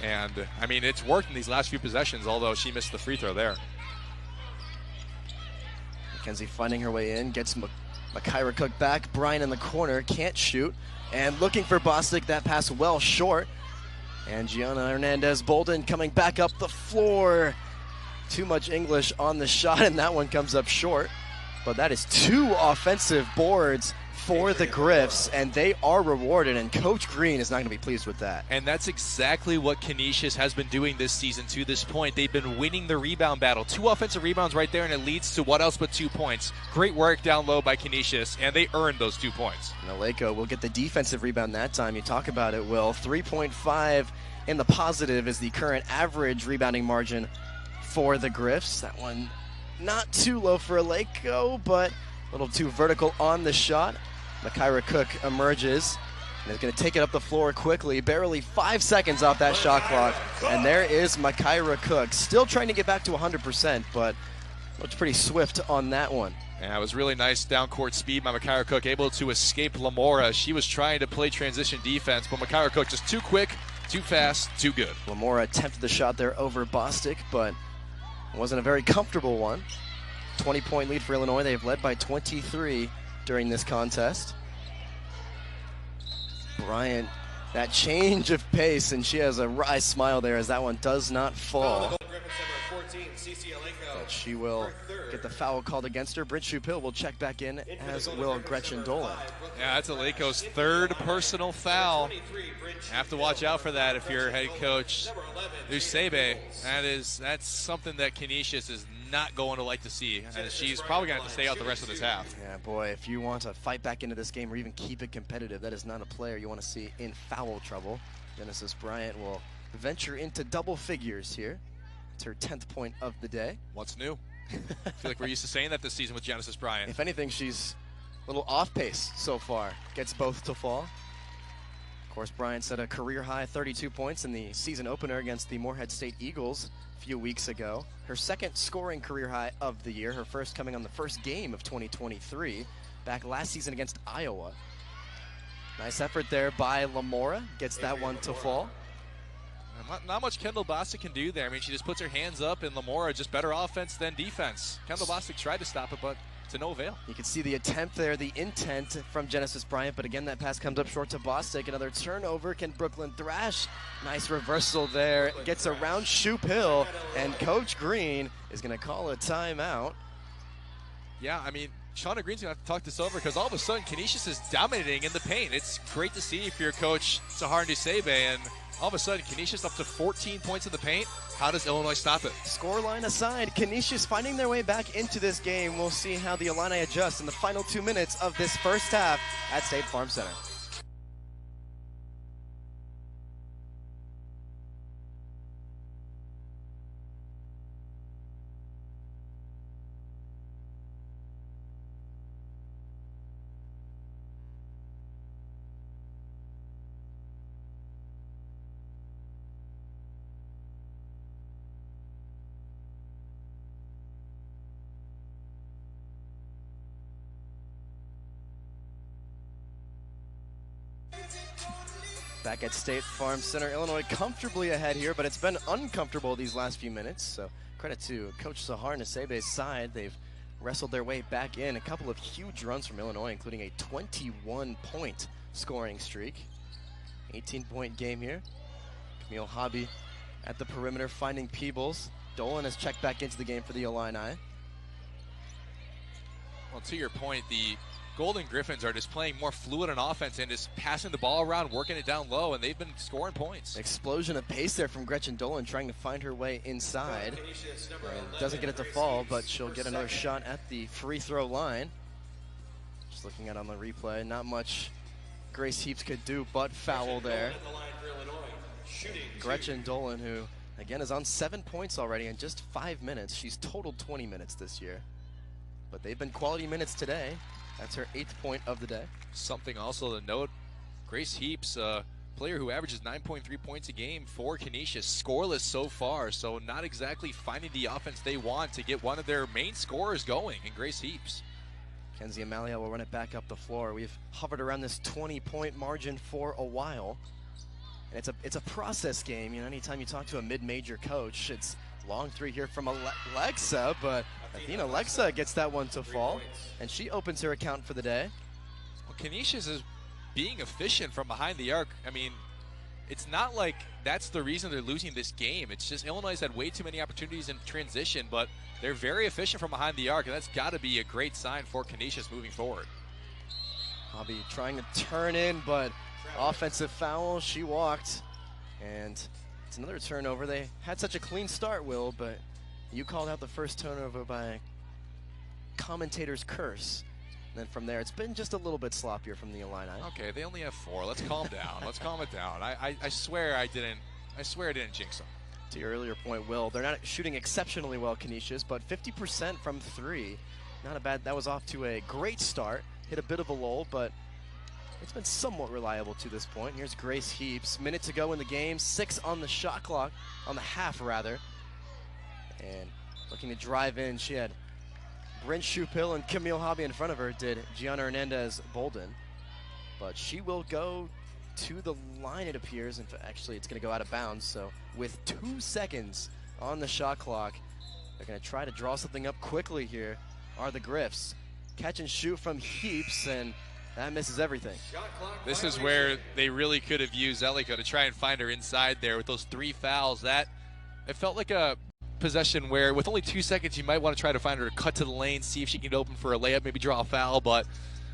And, I mean, it's worked in these last few possessions, although she missed the free throw there. Mackenzie finding her way in, gets Makaira Cook back. Bryant in the corner, can't shoot. And looking for Bostic, that pass well short. And Gianna Hernandez-Bolden coming back up the floor. Too much English on the shot, and that one comes up short. But that is 2 offensive boards for the Griffs, and they are rewarded, and Coach Green is not going to be pleased with that. And that's exactly what Canisius has been doing this season to this point. They've been winning the rebound battle. 2 offensive rebounds right there, and it leads to what else but 2 points. Great work down low by Canisius, and they earned those 2 points. And Eleko will get the defensive rebound that time. You talk about it, Will. 3.5 in the positive is the current average rebounding margin for the Griffs. That one not too low for Eleko, but a little too vertical on the shot. Makaira Cook emerges and is going to take it up the floor quickly. Barely 5 seconds off that shot clock. And there is Makaira Cook. Still trying to get back to 100%, but looked pretty swift on that one. Yeah, it was really nice down-court speed by Makaira Cook, able to escape Lamora. She was trying to play transition defense, but Makaira Cook just too quick, too fast, too good. Lamora attempted the shot there over Bostic, but it wasn't a very comfortable one. 20-point lead for Illinois. They've led by 23 during this contest. Bryant, that change of pace, and she has a wry smile there as that one does not fall. But she will get the foul called against her. Brent Shupil will check back in, as will Gretchen Dolan. Yeah, that's Aleko's 3rd personal foul. Have to watch out for that if you're head coach Usebe. That's something that Canisius is not going to like to see, and she's probably going to have to stay out the rest of this half. Yeah, boy, if you want to fight back into this game or even keep it competitive, that is not a player you want to see in foul trouble. Genesis Bryant will venture into double figures here. It's her 10th point of the day. What's new? I feel like we're used to saying that this season with Genesis Bryant. If anything, she's a little off pace so far. Gets both to fall. Of course, Bryant set a career-high 32 points in the season opener against the Morehead State Eagles a few weeks ago. Her 2nd scoring career high of the year, her first coming on the first game of 2023, back last season against Iowa. Nice effort there by Lamora, gets that one to fall. Not much Kendall Bostic can do there. I mean, she just puts her hands up, and Lamora just better offense than defense. Kendall Bostic tried to stop it, but to no avail. You can see the attempt there, the intent from Genesis Bryant, but again, that pass comes up short to Bostic. Another turnover. Can Brooklyn thrash? Nice reversal there. Gets around Shupil, and Coach Green is going to call a timeout. Yeah, I mean, Shauna Green's going to have to talk this over because all of a sudden, Canisius is dominating in the paint. It's great to see if you're Coach Sahar Nusebe, and all of a sudden, Canisius up to 14 points in the paint. How does Illinois stop it? Scoreline aside, Canisius finding their way back into this game. We'll see how the Illini adjust in the final 2 minutes of this first half at State Farm Center. Back at State Farm Center, Illinois comfortably ahead here, but it's been uncomfortable these last few minutes. So credit to Coach Sahar Nasebe's side. They've wrestled their way back in. A couple of huge runs from Illinois, including a 21-point scoring streak. 18-point game here. Camille Hobby at the perimeter finding Peebles. Dolan has checked back into the game for the Illini. Well, to your point, the Golden Griffins are just playing more fluid on offense and just passing the ball around, working it down low, and they've been scoring points. Explosion of pace there from Gretchen Dolan, trying to find her way inside. And doesn't get it to fall, but she'll get another shot at the free throw line. Just looking at on the replay, not much Grace Heaps could do but foul there. Gretchen Dolan, who again is on 7 points already in just 5 minutes. She's totaled 20 minutes this year, but they've been quality minutes today. That's her 8th point of the day. Something also to note, Grace Heaps, a player who averages 9.3 points a game for Canisius, scoreless so far, so not exactly finding the offense they want to get one of their main scorers going in Grace Heaps. Kenzie Amalia will run it back up the floor. We've hovered around this 20-point margin for a while. And it's a process game. You know, anytime you talk to a mid-major coach, it's long three here from Alexa, but Athena Alexa gets that one to fall, and she opens her account for the day. Well, Canisius is being efficient from behind the arc. I mean, it's not like that's the reason they're losing this game. It's just Illinois has had way too many opportunities in transition, but they're very efficient from behind the arc, and that's got to be a great sign for Canisius moving forward. Hobby trying to turn in, but offensive foul. She walked, and it's another turnover. They had such a clean start, Will, but you called out the first turnover by commentator's curse. And then from there, it's been just a little bit sloppier from the Illini. Okay, they only have 4. Let's calm down. Let's calm it down. I swear I didn't jinx them. To your earlier point, Will, they're not shooting exceptionally well, Canisius, but 50% from 3. Not a bad, that was off to a great start. Hit a bit of a lull, but it's been somewhat reliable to this point. Here's Grace Heaps. Minute to go in the game. 6 on the shot clock, on the half rather. And looking to drive in, she had Brent Shupil and Camille Hobby in front of her, did Gianna Hernandez Bolden. But she will go to the line, it appears. And actually, it's going to go out of bounds. So with 2 seconds on the shot clock, they're going to try to draw something up quickly here, are the Griffs. Catch and shoot from Heaps, and that misses everything. This is where they really could have used Ellico to try and find her inside there with those 3 fouls. It felt like a possession where with only 2 seconds you might want to try to find her to cut to the lane, see if she can get open for a layup, maybe draw a foul, but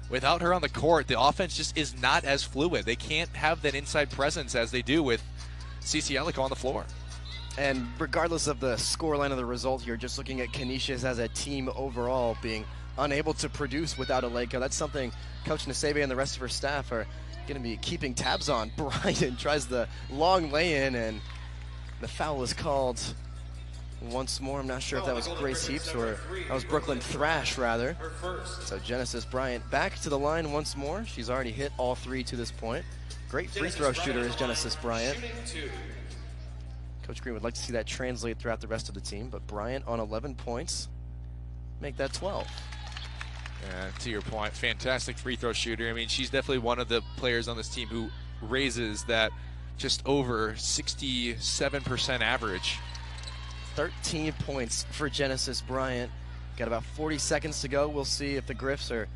without her on the court, the offense just is not as fluid. They can't have that inside presence as they do with CC Ellico on the floor. And regardless of the scoreline of the result here, just looking at Canisius as a team overall being unable to produce without Ellico, that's something Coach Nasebe and the rest of her staff are going to be keeping tabs on. Bryant tries the long lay-in, and the foul is called once more. I'm not sure if that was Grace Heaps or that was Brooklyn Thrash, rather. So Genesis Bryant back to the line once more. She's already hit all 3 to this point. Great free throw shooter is Genesis Bryant. Coach Green would like to see that translate throughout the rest of the team, but Bryant on 11 points, make that 12. To your point, fantastic free throw shooter. I mean, she's definitely one of the players on this team who raises that just over 67% average. 13 points for Genesis Bryant. Got about 40 seconds to go. We'll see if the Griffs are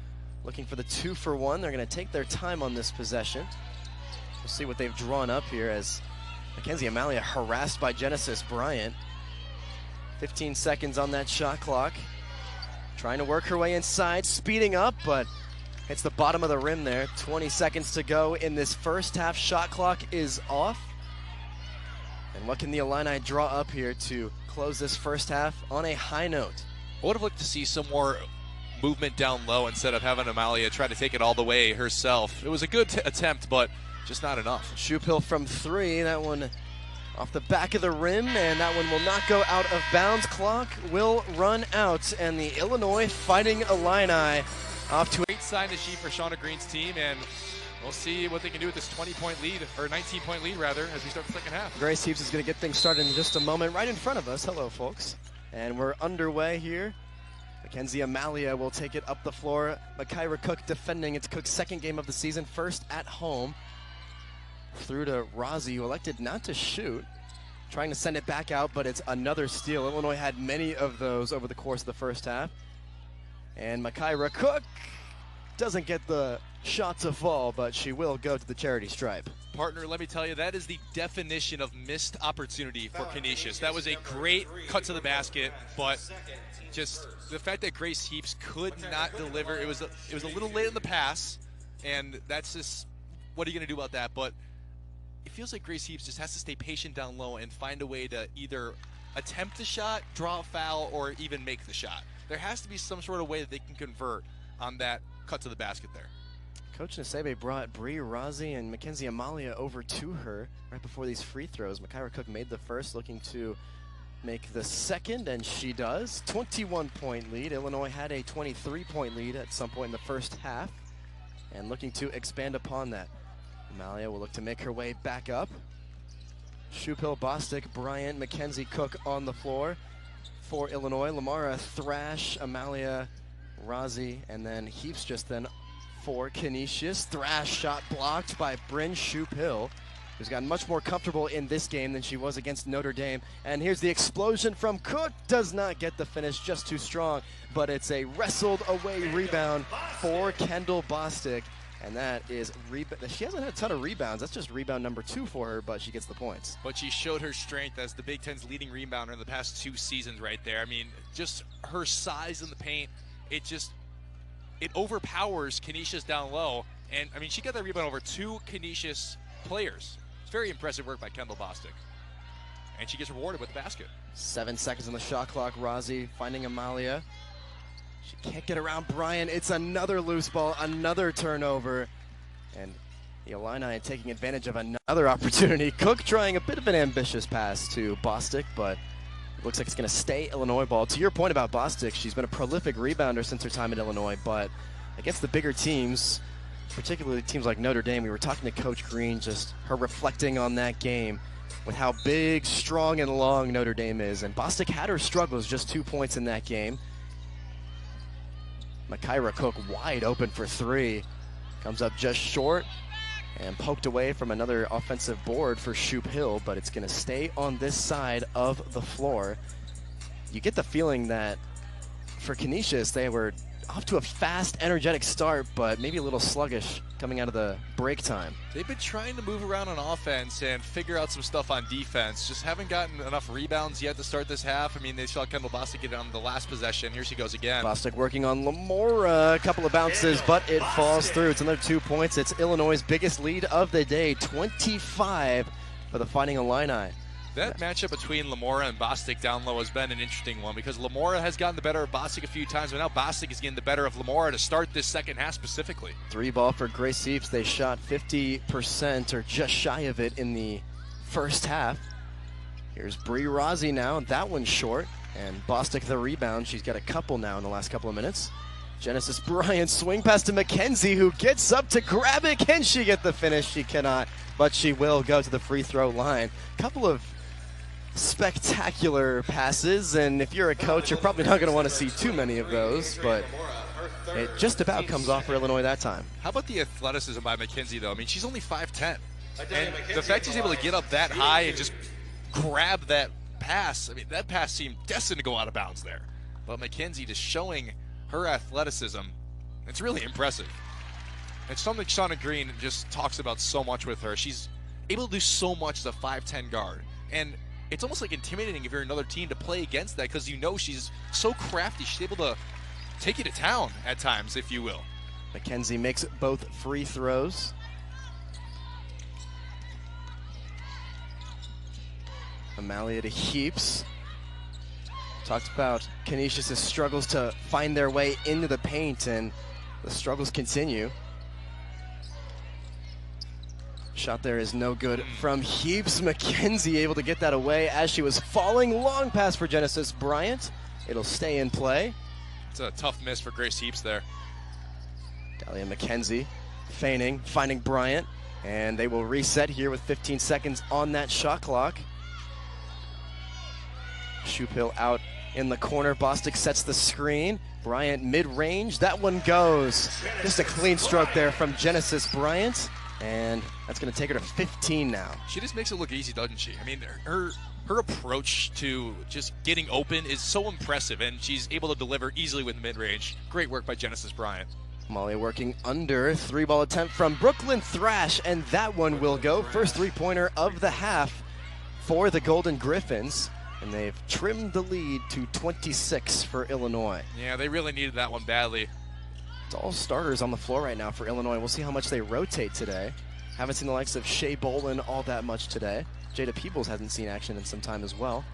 looking for the 2-for-1. They're going to take their time on this possession. We'll see what they've drawn up here as Mackenzie Amalia harassed by Genesis Bryant. 15 seconds on that shot clock. Trying to work her way inside, speeding up, but hits the bottom of the rim there. 20 seconds to go in this first half. Shot clock is off. And what can the Illini draw up here to close this first half on a high note? I would have liked to see some more movement down low instead of having Amalia try to take it all the way herself. It was a good attempt, but just not enough. Shupil from 3, that one off the back of the rim, and that one will not go out of bounds. Clock will run out, and the Illinois Fighting Illini off to a great sign to see for Shauna Green's team, and we'll see what they can do with this 20-point lead, or 19-point lead rather, as we start the second half. Grace Heaps is going to get things started in just a moment right in front of us. Hello, folks. And we're underway here. Mackenzie Amalia will take it up the floor. Makaira Cook defending. It's Cook's second game of the season, first at home. through to Rozzi, who elected not to shoot. Trying to send it back out, but it's another steal. Illinois had many of those over the course of the first half. And Makaira Cook doesn't get the shot to fall, but she will go to the charity stripe. Partner, let me tell you, that is the definition of missed opportunity for Canisius. That was a great cut to the basket, but just the fact that Grace Heaps could not deliver, it was a little late in the pass, and that's just, what are you going to do about that? But it feels like Grace Heaps just has to stay patient down low and find a way to either attempt the shot, draw a foul, or even make the shot. There has to be some sort of way that they can convert on that cut to the basket there. Coach Nasebe brought Bree Rozzi and Mackenzie Amalia over to her right before these free throws. Makaira Cook made the first, looking to make the second, and she does. 21-point lead. Illinois had a 23-point lead at some point in the first half, and looking to expand upon that. Amalia will look to make her way back up. Shupil, Bostic, Bryant, Mackenzie, Cook on the floor for Illinois. Lamara, Thrash, Amalia, Rozzi, and then Heaps just then for Canisius. Thrash shot blocked by Bryn Shupil, who's gotten much more comfortable in this game than she was against Notre Dame. And here's the explosion from Cook. Does not get the finish, just too strong, but it's a wrestled away rebound for Kendall Bostic. And that is, she hasn't had a ton of rebounds. That's just rebound number 2 for her, but she gets the points. But she showed her strength as the Big Ten's leading rebounder in the past 2 seasons right there. I mean, just her size in the paint, it overpowers Canisius down low. And, I mean, she got that rebound over 2 Canisius players. It's very impressive work by Kendall Bostic. And she gets rewarded with the basket. 7 seconds on the shot clock. Rozzi finding Amalia. She can't get around Bryant. It's another loose ball, another turnover. And the Illini taking advantage of another opportunity. Cook trying a bit of an ambitious pass to Bostic, but it looks like it's going to stay Illinois ball. To your point about Bostic, she's been a prolific rebounder since her time at Illinois, but against the bigger teams, particularly teams like Notre Dame, we were talking to Coach Green, just her reflecting on that game with how big, strong, and long Notre Dame is. And Bostic had her struggles, just 2 points in that game. Makaira Cook wide open for 3. Comes up just short and poked away from another offensive board for Shupil, but it's going to stay on this side of the floor. You get the feeling that for Canisius, they were off to a fast, energetic start, but maybe a little sluggish coming out of the break time. They've been trying to move around on offense and figure out some stuff on defense. Just haven't gotten enough rebounds yet to start this half. I mean, they saw Kendall Bostic get it on the last possession. Here she goes again. Bostic working on Lamora, a couple of bounces, but it falls through. It's another 2 points. It's Illinois' biggest lead of the day, 25 for the Fighting Illini. That matchup between Lamora and Bostic down low has been an interesting one because Lamora has gotten the better of Bostic a few times, but now Bostic is getting the better of Lamora to start this second half specifically. 3 ball for Grace Heaps. They shot 50% or just shy of it in the first half. Here's Bree Rozzi now. That one's short. And Bostic the rebound. She's got a couple now in the last couple of minutes. Genesis Bryant swing pass to Mackenzie, who gets up to grab it. Can she get the finish? She cannot, but she will go to the free throw line. Couple of spectacular passes, and if you're a coach, you're probably not going to want to see too many of those, but it just about comes off for Illinois that time. How about the athleticism by Mackenzie, though? I mean, she's only 5'10", and the fact she's able to get up that high and just grab that pass, I mean, that pass seemed destined to go out of bounds there. But Mackenzie just showing her athleticism, it's really impressive. It's something Shauna Green just talks about so much with her. She's able to do so much as a 5'10" guard, and it's almost like intimidating if you're another team to play against that because you know she's so crafty. She's able to take you to town at times, if you will. Mackenzie makes both free throws. Amalia to Heaps. Talked about Canisius' struggles to find their way into the paint, and the struggles continue. Shot there is no good from Heaps. Mackenzie able to get that away as she was falling. Long pass for Genesis Bryant. It'll stay in play. It's a tough miss for Grace Heaps there. Dahlia Mackenzie feigning, finding Bryant, and they will reset here with 15 seconds on that shot clock. Shupil out in the corner. Bostic sets the screen. Bryant mid-range. That one goes. Just a clean stroke there from Genesis Bryant. And that's going to take her to 15 now. She just makes it look easy, doesn't she? I mean, her approach to just getting open is so impressive, and she's able to deliver easily with mid-range. Great work by Genesis Bryant. Amalia working under, 3-ball attempt from Brooklyn Thrash, and that one will go. First three-pointer of the half for the Golden Griffins, and they've trimmed the lead to 26 for Illinois. Yeah, they really needed that one badly. It's all starters on the floor right now for Illinois. We'll see how much they rotate today. Haven't seen the likes of Shea Bolin all that much today. Jada Peebles hasn't seen action in some time as well.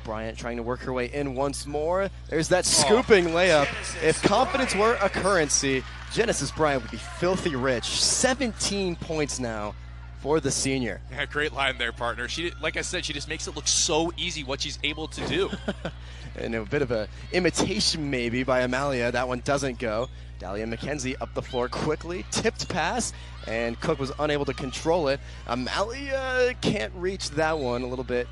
Bryant trying to work her way in once more. There's that scooping layup. If confidence were a currency, Genesis Bryant would be filthy rich. 17 points now for the senior. Yeah, great line there, partner. She, like I said, she just makes it look so easy what she's able to do. And a bit of a imitation maybe by Amalia. That one doesn't go. Dahlia McKenzie up the floor quickly. Tipped pass, and Cook was unable to control it. Amalia can't reach that one. A little bit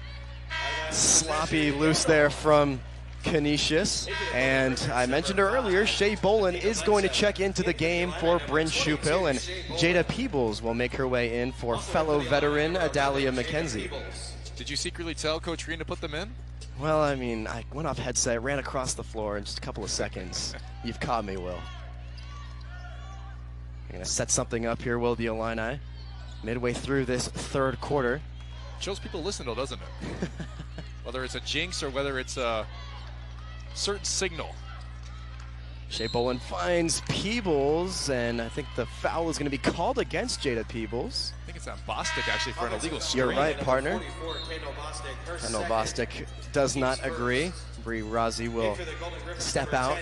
sloppy loose there from Canisius. And I mentioned her earlier, Shea Bolin is going to check into the game for Bryn Shupil, and Jada Peebles will make her way in for fellow veteran Adalia McKenzie. Did you secretly tell Coach Green to put them in? Well, I mean, I went off headset, ran across the floor in just a couple of seconds. You've caught me, Will. You're going to set something up here, Will, the Illini. Midway through this third quarter. Shows people listen, though, doesn't it? Whether it's a jinx or whether it's a certain signal. Shea Bolin finds Peebles, and I think the foul is going to be called against Jada Peebles. I think it's on Bostic, actually, for an illegal screen. You're right, partner. Kendall Bostic does not agree. Bree Razi will step out,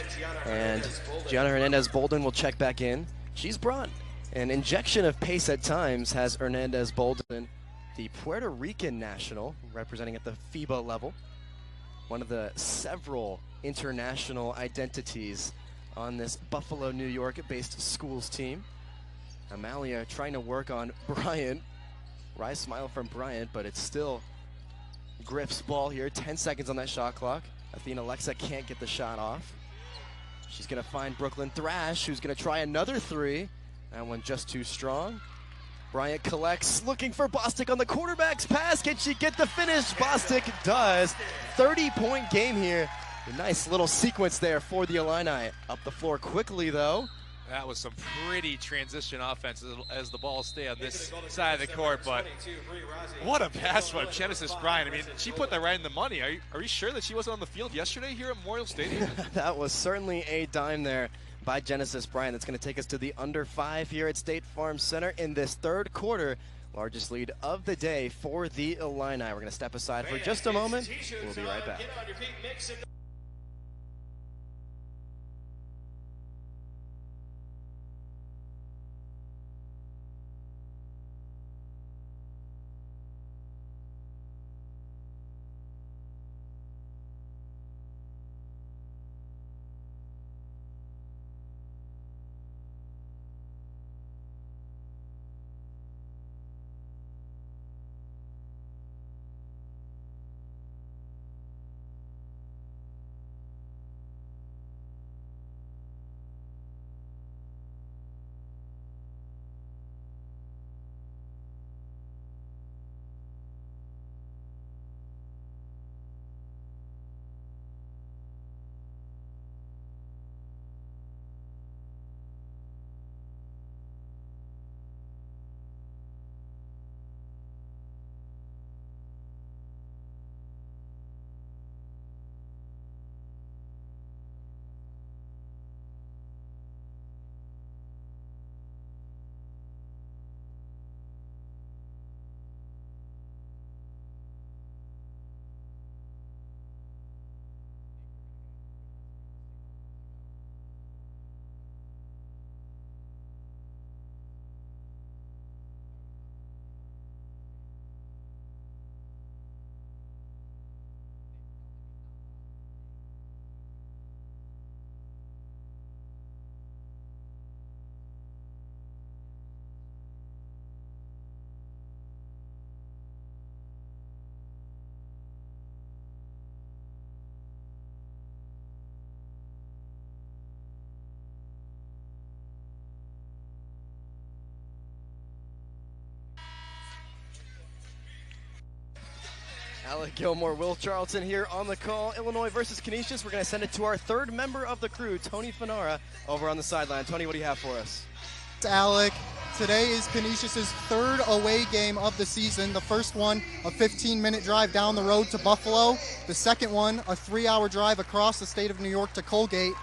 and Gianna Hernandez-Bolden will check back in. She's brought an injection of pace at times, has Hernandez-Bolden, the Puerto Rican national, representing at the FIBA level. One of the several international identities on this Buffalo, New York-based schools team. Amalia trying to work on Bryant. Rise smile from Bryant, but it's still Griff's ball here. 10 seconds on that shot clock. Athena Lexa can't get the shot off. She's going to find Brooklyn Thrash, who's going to try another three. That one just too strong. Bryant collects, looking for Bostic on the quarterback's pass. Can she get the finish? Bostic does. 30-point game here. A nice little sequence there for the Illini. Up the floor quickly, though. That was some pretty transition offense as the ball stayed on this side of the court, but what a pass by Genesis Bryant. I mean, she put that right in the money. Are you sure that she wasn't on the field yesterday here at Memorial Stadium? That was certainly a dime there by Genesis Bryant. That's going to take us to the under 5 here at State Farm Center in this third quarter. Largest lead of the day for the Illini. We're going to step aside for just a moment. We'll be right back. Alec Gilmore, Will Charlton here on the call. Illinois versus Canisius. We're going to send it to our third member of the crew, Tony Fanara, over on the sideline. Tony, what do you have for us? Alec, today is Canisius' third away game of the season. The first one, a 15-minute drive down the road to Buffalo. The second one, a 3-hour drive across the state of New York to Colgate.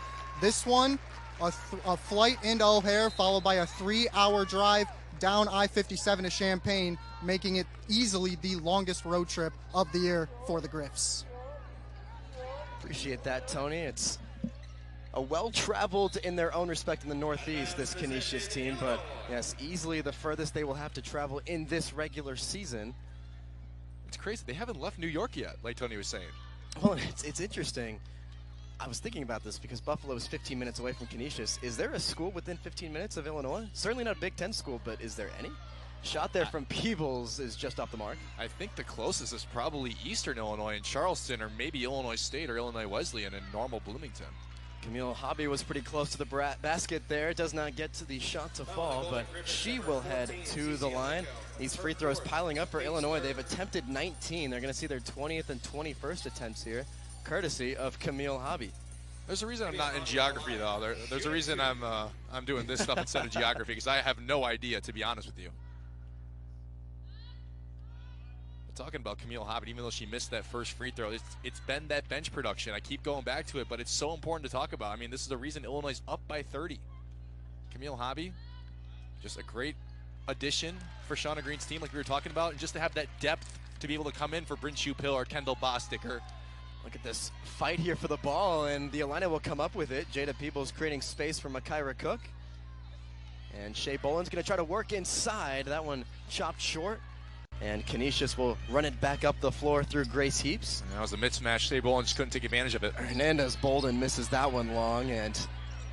This one, a flight into O'Hare, followed by a 3-hour drive down I-57 to Champaign, making it easily the longest road trip of the year for the Griffs. Appreciate that, Tony. It's a well-traveled in their own respect in the Northeast, this Canisius team, but yes, easily the furthest they will have to travel in this regular season. It's crazy. They haven't left New York yet, like Tony was saying. Well, it's interesting. I was thinking about this because Buffalo is 15 minutes away from Canisius. Is there a school within 15 minutes of Illinois? Certainly not a Big Ten school, but is there any? Shot there from Peebles is just off the mark. I think the closest is probably Eastern Illinois in Charleston, or maybe Illinois State or Illinois Wesleyan in Normal Bloomington. Camille Hobby was pretty close to the basket there. Does not get to the shot to fall, but she will head to the line. These free throws piling up for Illinois. They've attempted 19. They're going to see their 20th and 21st attempts here, courtesy of Camille Hobby. There's a reason I'm not in geography, though. There's a reason I'm doing this stuff instead of geography, because I have no idea, to be honest with you. Talking about Camille Hobby, even though she missed that first free throw, it's been that bench production. I keep going back to it, but it's so important to talk about. I mean, this is the reason Illinois is up by 30. Camille Hobby, just a great addition for Shauna Green's team, like we were talking about, and just to have that depth to be able to come in for Bryn Schupill or Kendall Bostic. Look at this fight here for the ball, and the Illini will come up with it. Jada Peebles creating space for Makaira Cook. And Shea Boland's going to try to work inside. That one chopped short. And Canisius will run it back up the floor through Grace Heaps. And that was a mismatch. Shea Boland just couldn't take advantage of it. Hernandez Bolden misses that one long, and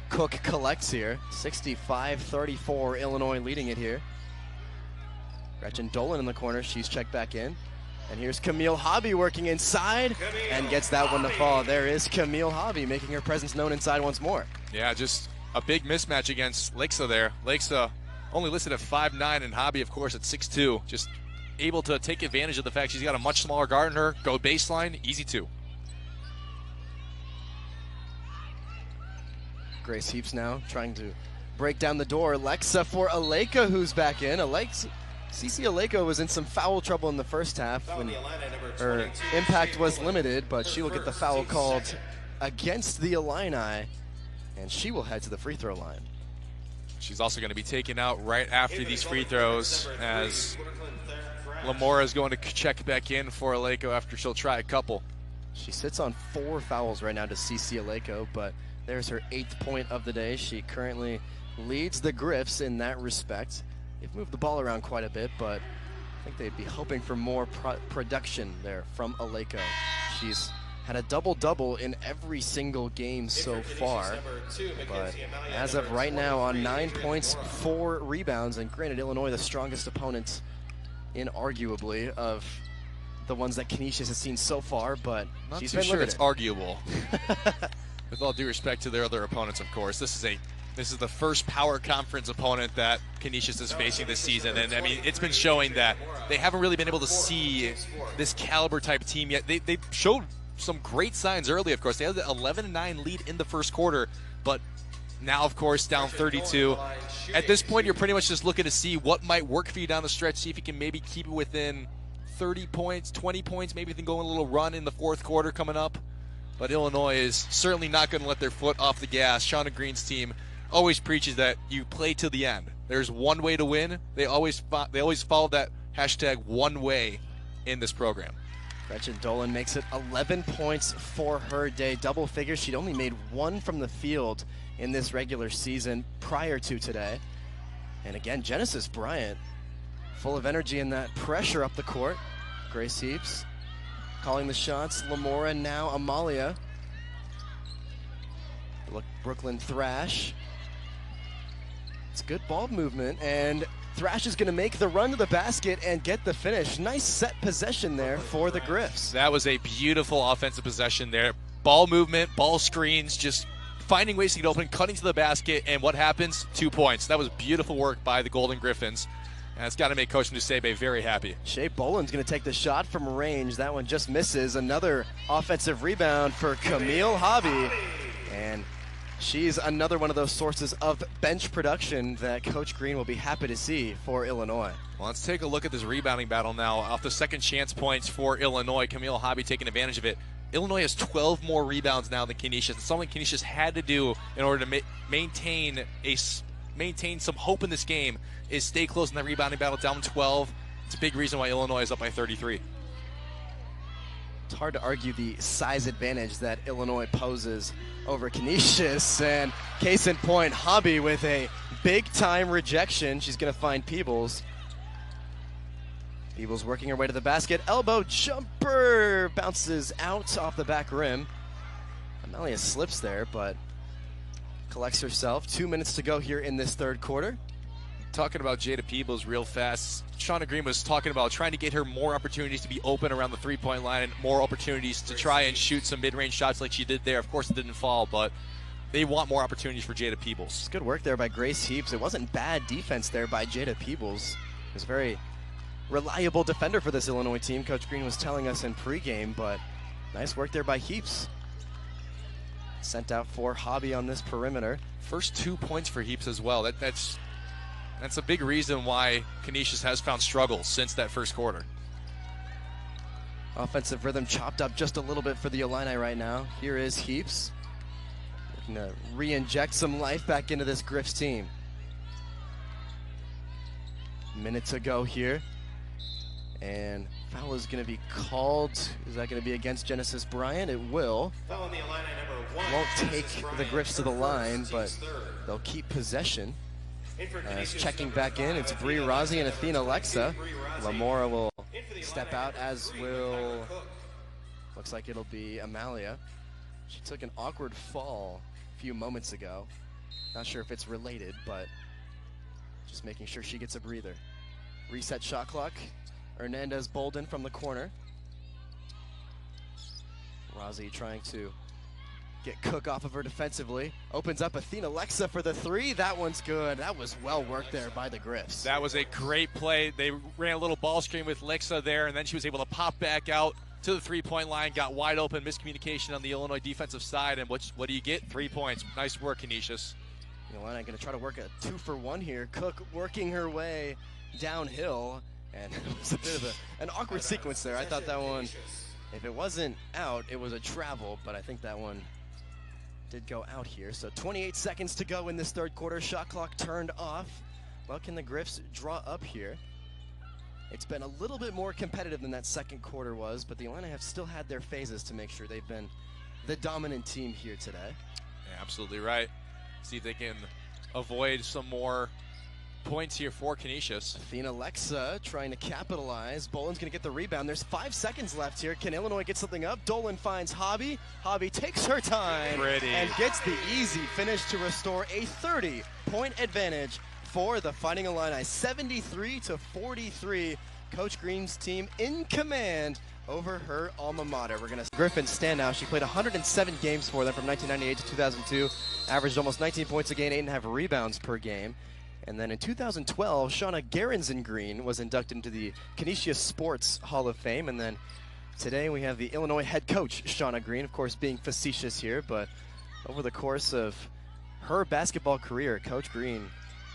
Cook collects here. 65-34, Illinois leading it here. Gretchen Dolan in the corner. She's checked back in. And here's Camille Hobby working inside and gets that one to fall. There is Camille Hobby making her presence known inside once more. Yeah, just a big mismatch against Lexa there. Lexa only listed at 5'9", and Hobby, of course, at 6'2". Just able to take advantage of the fact she's got a much smaller guard in her, go baseline, easy two. Grace Heaps now trying to break down the door. Lexa for Aleka, who's back in. Cece Aleka was in some foul trouble in the first half when her impact was limited, but she will get the foul called against the Illini, and she will head to the free throw line. She's also going to be taken out right after these free throws, as Lamora is going to check back in for Aleko after she'll try a couple. She sits on 4 fouls right now to CC Aleko, but there's her 8th point of the day. She currently leads the Griffs in that respect. They've moved the ball around quite a bit, but I think they'd be hoping for more production there from Aleko. She's had a double-double in every single game so far, but as of right now on 9 points, 4 rebounds, and granted Illinois the strongest opponent inarguably of the ones that Canisius has seen so far, but not she's too been sure limited. It's arguable. With all due respect to their other opponents, of course. This is the first power conference opponent that Canisius is facing this season, and I mean it's been showing that they haven't really been able to see this caliber type team yet. They showed some great signs early, of course. They had the 11-9 lead in the first quarter, but now, of course, down 32. At this point, you're pretty much just looking to see what might work for you down the stretch, see if you can maybe keep it within 30 points, 20 points, maybe then go on a little run in the fourth quarter coming up. But Illinois is certainly not going to let their foot off the gas. Shauna Green's team always preaches that you play till the end. There's one way to win. They always follow that hashtag one way in this program. Gretchen Dolan makes it 11 points for her day, double figures. She'd only made 1 from the field in this regular season prior to today. And again, Genesis Bryant, full of energy in that pressure up the court. Grace Heaps calling the shots. Lamora, now Amalia. Look, Brooklyn Thrash. It's good ball movement, and Thrash is going to make the run to the basket and get the finish. Nice set possession there for the Griffs. That was a beautiful offensive possession there. Ball movement, ball screens, just finding ways to get open, cutting to the basket, and what happens? 2 points. That was beautiful work by the Golden Griffins. And it's got to make Coach Nusebe very happy. Shea Boland's going to take the shot from range. That one just misses. Another offensive rebound for Camille Hobby. And she's another one of those sources of bench production that Coach Green will be happy to see for Illinois. Well, let's take a look at this rebounding battle now. Off the second chance points for Illinois, Camille Hobby taking advantage of it. Illinois has 12 more rebounds now than Canisius. It's something Canisius had to do in order to maintain some hope in this game, is stay close in that rebounding battle, down 12. It's a big reason why Illinois is up by 33. It's hard to argue the size advantage that Illinois poses over Canisius. And case in point, Hobby with a big-time rejection. She's going to find Peebles. Peebles working her way to the basket. Elbow jumper bounces out off the back rim. Amalia slips there, but collects herself. 2 minutes to go here in this third quarter. Talking about Jada Peebles real fast, Shauna Green was talking about trying to get her more opportunities to be open around the three-point line and more opportunities to try and shoot some mid-range shots like she did there. Of course, it didn't fall, but they want more opportunities for Jada Peebles. It's good work there by Grace Heaps. It wasn't bad defense there by Jada Peebles. It was a very reliable defender for this Illinois team, Coach Green was telling us in pregame, but nice work there by Heaps. Sent out for Hobby on this perimeter. First 2 points for Heaps as well. That's a big reason why Canisius has found struggles since that first quarter. Offensive rhythm chopped up just a little bit for the Illini right now. Here is Heaps, looking to re-inject some life back into this Griffs team. Minute to go here. And foul is going to be called. Is that going to be against Genesis Bryant? It will. Foul on the Illini number 1. Won't take the Griffs to the line, but they'll keep possession. As checking back in, it's Bree Rozzi and Athena Alexa. Lamora will step out, as will, looks like it'll be Amalia. She took an awkward fall a few moments ago. Not sure if it's related, but just making sure she gets a breather. Reset shot clock. Hernandez Bolden from the corner. Rozzi trying to get Cook off of her defensively. Opens up Athena Alexa for the three. That one's good. That was well worked there by the Griffs. That was a great play. They ran a little ball screen with Lexa there, and then she was able to pop back out to the three-point line, got wide open, miscommunication on the Illinois defensive side, and what do you get? 3 points. Nice work, Canisius. The Illini going to try to work a 2-for-1 here. Cook working her way downhill. And it was a bit of an awkward sequence there. I thought that one, if it wasn't out, it was a travel, but I think that one did go out here. So 28 seconds to go in this third quarter. Shot clock turned off. Well, can the Griffs draw up here? It's been a little bit more competitive than that second quarter was, but the Illini have still had their phases to make sure they've been the dominant team here today. Yeah, absolutely right. See if they can avoid some more points here for Canisius. Athena Alexa trying to capitalize. Boland's going to get the rebound. There's 5 seconds left here. Can Illinois get something up? Dolan finds Hobby. Hobby takes her time and gets the easy finish to restore a 30-point advantage for the Fighting Illini. 73-43. Coach Green's team in command over her alma mater. We're going to Griffin standout. She played 107 games for them from 1998 to 2002. Averaged almost 19 points a game, 8.5 rebounds per game. And then in 2012, Shauna Garanson-Green was inducted into the Canisius Sports Hall of Fame. And then today we have the Illinois head coach, Shauna Green, of course being facetious here. But over the course of her basketball career, Coach Green,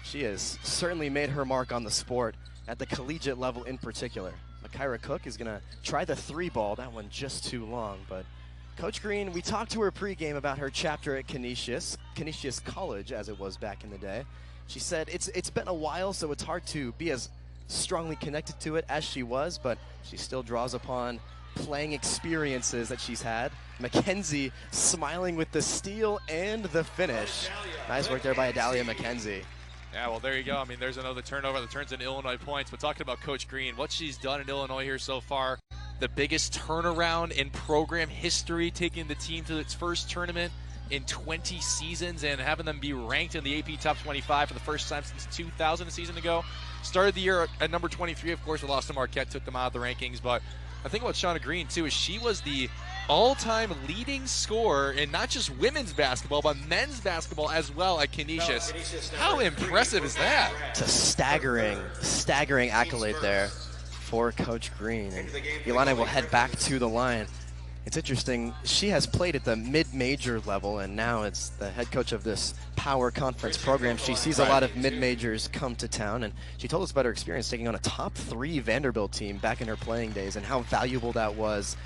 she has certainly made her mark on the sport at the collegiate level in particular. Makira Cook is going to try the three ball. That one just too long. But Coach Green, we talked to her pregame about her chapter at Canisius College, as it was back in the day. She said it's been a while, so it's hard to be as strongly connected to it as she was, but she still draws upon playing experiences that she's had. McKenzie smiling with the steal and the finish. Nice work there by Adalia McKenzie. Yeah, well, there you go. I mean, there's another turnover that turns into Illinois points. But talking about Coach Green, what she's done in Illinois here so far, the biggest turnaround in program history, taking the team to its first tournament in 20 seasons and having them be ranked in the AP Top 25 for the first time since 2000, a season ago. Started the year at number 23, of course. We lost to Marquette, took them out of the rankings. But I think about Shauna Green, too, is she was the all-time leading scorer in not just women's basketball, but men's basketball as well at Canisius. How impressive is that? It's a staggering accolade there for Coach Green. And Illini will head back to the line. It's interesting, she has played at the mid-major level, and now it's the head coach of this power conference program. She sees a lot of mid-majors come to town, and she told us about her experience taking on a top 3 Vanderbilt team back in her playing days and how valuable that was,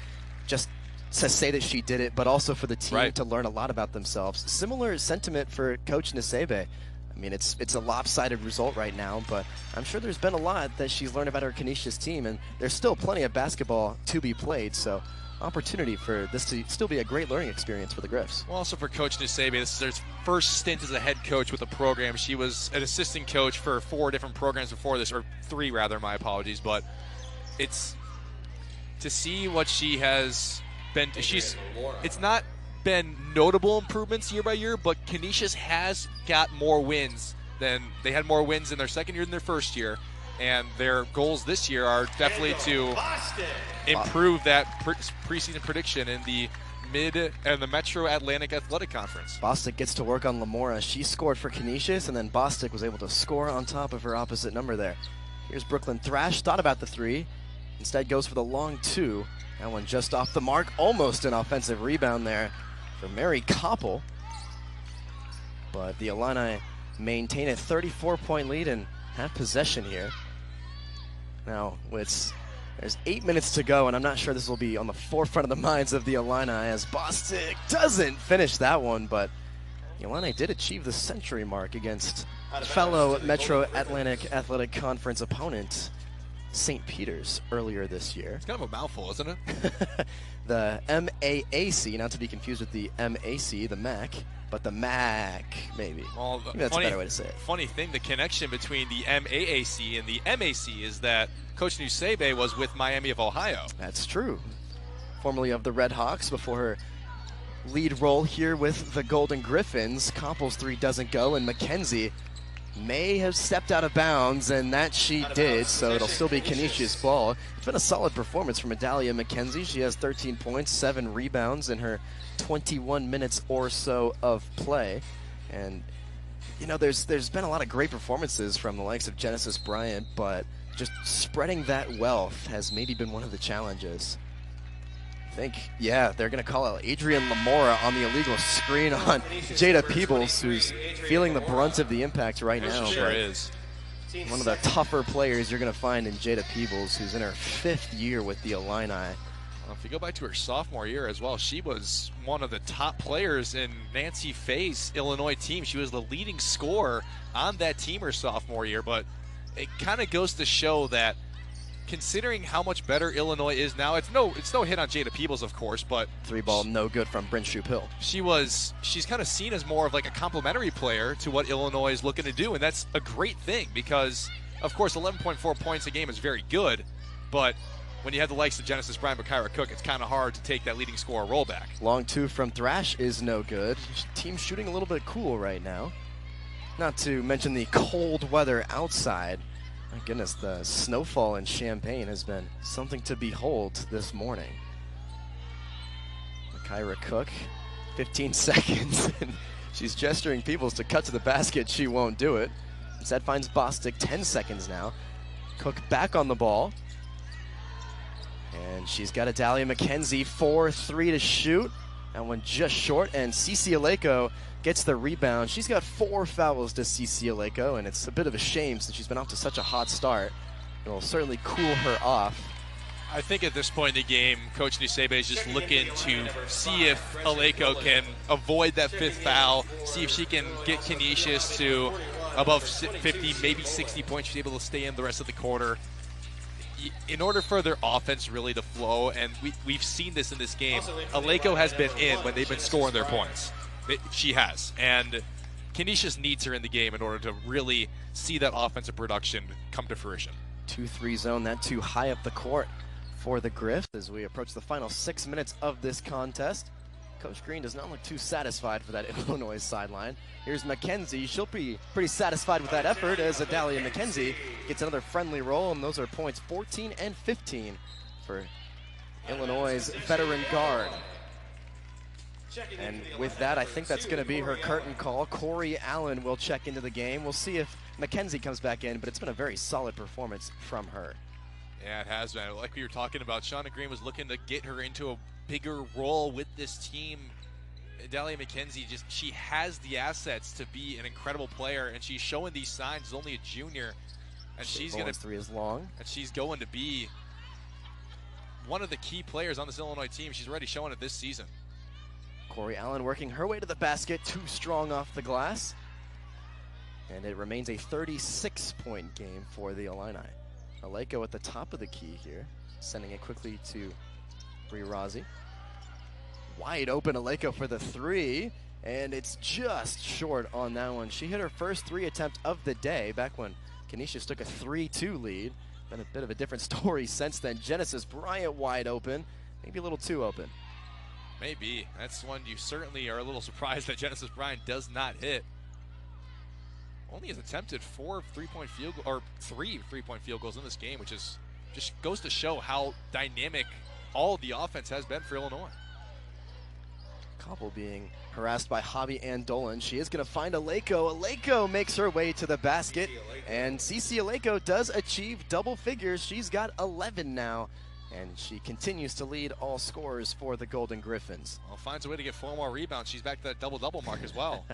just to say that she did it, but also for the team to learn a lot about themselves. Similar sentiment for Coach Nisebe. I mean, it's a lopsided result right now, but I'm sure there's been a lot that she's learned about her Canisius team, and there's still plenty of basketball to be played, so opportunity for this to still be a great learning experience for the Griffs. Well, also for Coach Nisebe, this is her first stint as a head coach with the program. She was an assistant coach for 4 different programs before this, or 3 rather, my apologies, but it's to see what she has been, it's not been notable improvements year by year, but Canisius has got more wins than, they had more wins in their second year than their first year. And their goals this year are definitely to improve that preseason prediction in the Metro Atlantic Athletic Conference. Bostic gets to work on Lamora. She scored for Canisius, and then Bostic was able to score on top of her opposite number there. Here's Brooklyn Thrash, thought about the 3, instead goes for the long 2. That one just off the mark, almost an offensive rebound there for Mary Koppel. But the Illini maintain a 34-point lead and have possession here. Now, there's 8 minutes to go, and I'm not sure this will be on the forefront of the minds of the Illini as Bostic doesn't finish that one, but the Illini did achieve the century mark against fellow Metro Atlantic Athletic Conference opponent, St. Peter's, earlier this year. It's kind of a mouthful, isn't it? The MAAC, not to be confused with the MAC, the MAC, but the MAC, maybe. Well, maybe that's a better way to say it. Funny thing, the connection between the MAAC and the MAC is that Coach Nisebe was with Miami of Ohio. That's true. Formerly of the Red Hawks before her lead role here with the Golden Griffins. Koppel's 3 doesn't go, and McKenzie may have stepped out of bounds, and that she did, so it'll still be Canisius ball. It's been a solid performance from Adalia McKenzie. She has 13 points, 7 rebounds in her 21 minutes or so of play. And, you know, there's been a lot of great performances from the likes of Genesis Bryant, but just spreading that wealth has maybe been one of the challenges. I think, yeah, they're going to call out Adrian Lamora on the illegal screen on Jada Peebles, who's feeling the brunt of the impact right now. Sure is. One of the tougher players you're going to find in Jada Peebles, who's in her 5th year with the Illini. Well, if you go back to her sophomore year as well, she was one of the top players in Nancy Faye's Illinois team. She was the leading scorer on that team her sophomore year, but it kind of goes to show that considering how much better Illinois is now, it's no hit on Jada Peebles, of course, but 3-ball no good from Bryn Shoup-Hill. She's kind of seen as more of like a complementary player to what Illinois is looking to do, and that's a great thing because, of course, 11.4 points a game is very good, but when you have the likes of Genesis Bryant, Kyra Cook, it's kind of hard to take that leading scorer role back. Long 2 from Thrash is no good. Team shooting a little bit cool right now. Not to mention the cold weather outside. My goodness, the snowfall in Champaign has been something to behold this morning. Kyra Cook, 15 seconds, and she's gesturing Peebles to cut to the basket. She won't do it. Instead finds Bostic, 10 seconds now. Cook back on the ball. And she's got Adalia McKenzie, 4-3 to shoot. That one just short, and Cece Aleko gets the rebound. She's got 4 fouls to Cece Aleko, and it's a bit of a shame since she's been off to such a hot start. It'll certainly cool her off. I think at this point in the game, Coach Nisebe is just looking to see if Aleko can avoid that 5th foul, see if she can get Canisius to above 50, maybe 60 points. She's able to stay in the rest of the quarter. In order for their offense really to flow, and we've seen this in this game, Aleko has been in when they've been scoring their points. She has. And Canisius needs her in the game in order to really see that offensive production come to fruition. 2-3 zone, that too high up the court for the Griffs as we approach the final 6 minutes of this contest. Coach Green does not look too satisfied for that Illinois sideline. Here's McKenzie. She'll be pretty satisfied with that effort as Adalia McKenzie gets another friendly roll, and those are points 14 and 15 for Illinois' veteran guard. And with that, I think that's going to be her curtain call. Corey Allen will check into the game. We'll see if Mackenzie comes back in, but it's been a very solid performance from her. Yeah, it has been. Like we were talking about, Shauna Green was looking to get her into a bigger role with this team. Adalia McKenzie, she has the assets to be an incredible player, and she's showing these signs. She's only a junior, and she's going to three is long, and she's going to be one of the key players on this Illinois team. She's already showing it this season. Corey Allen working her way to the basket, too strong off the glass, and it remains a 36-point game for the Illini. Aleko at the top of the key here, sending it quickly to Brie Rozzi. Wide open Aleko for the three, and it's just short on that one. She hit her first three attempt of the day back when Canisius took a 3-2 lead. Been a bit of a different story since then. Genesis Bryant wide open, maybe a little too open. Maybe. That's one you certainly are a little surprised that Genesis Bryant does not hit. Only has attempted 3 3-point field goals in this game, which is just goes to show how dynamic all of the offense has been for Illinois. Koppel being harassed by Javi and Dolan. She is going to find Aleko. Aleko makes her way to the basket, and Cece Aleko does achieve double figures. She's got 11 now, and she continues to lead all scorers for the Golden Griffins. Well, finds a way to get 4 more rebounds. She's back to that double-double mark as well.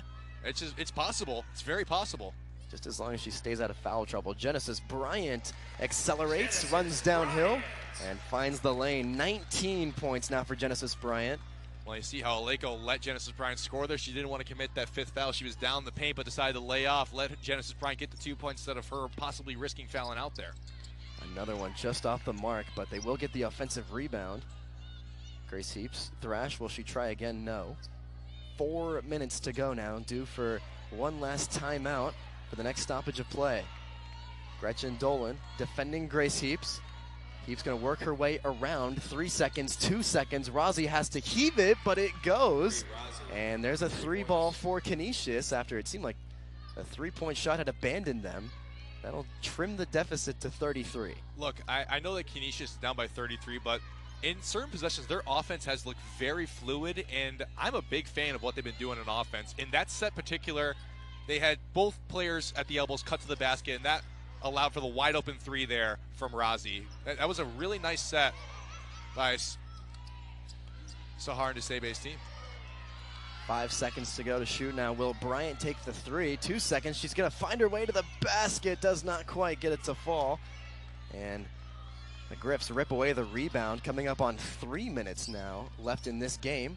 It's possible. It's very possible. Just as long as she stays out of foul trouble. Genesis Bryant accelerates, runs downhill, and finds the lane. 19 points now for Genesis Bryant. Well, you see how Aleko let Genesis Bryant score there. She didn't want to commit that 5th foul. She was down the paint, but decided to lay off, let Genesis Bryant get the 2 points instead of her possibly risking fouling out there. Another one just off the mark, but they will get the offensive rebound. Grace Heaps, thrash, will she try again? No. 4 minutes to go now, due for one last timeout for the next stoppage of play. Gretchen Dolan defending Grace Heaps. Heaps going to work her way around. 3 seconds, 2 seconds. Rozzi has to heave it, but it goes. And there's a 3-ball for Canisius after it seemed like a 3-point shot had abandoned them. That'll trim the deficit to 33. Look, I know that Canisius is down by 33, but in certain possessions, their offense has looked very fluid, and I'm a big fan of what they've been doing on offense. In that set particular, they had both players at the elbows cut to the basket, and that allowed for the wide open 3 there from Rozzi. That was a really nice set by Sahar and DeSabe's team. 5 seconds to go to shoot now. Will Bryant take the 3? 2 seconds. She's going to find her way to the basket. Does not quite get it to fall. And the Griffs rip away the rebound. Coming up on 3 minutes now left in this game.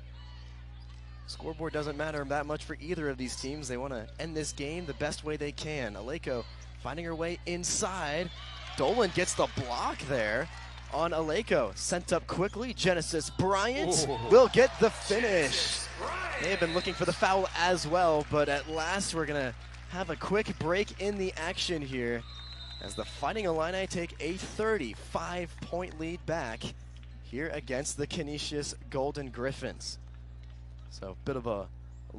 Scoreboard doesn't matter that much for either of these teams. They want to end this game the best way they can. Aleko finding her way inside. Dolan gets the block there on Aleko. Sent up quickly. Genesis Bryant will get the finish. They have been looking for the foul as well, but at last we're going to have a quick break in the action here as the Fighting Illini take a 35-point lead back here against the Canisius Golden Griffins. So a bit of a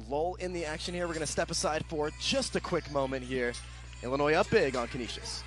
lull in the action here. We're going to step aside for just a quick moment here. Illinois up big on Canisius.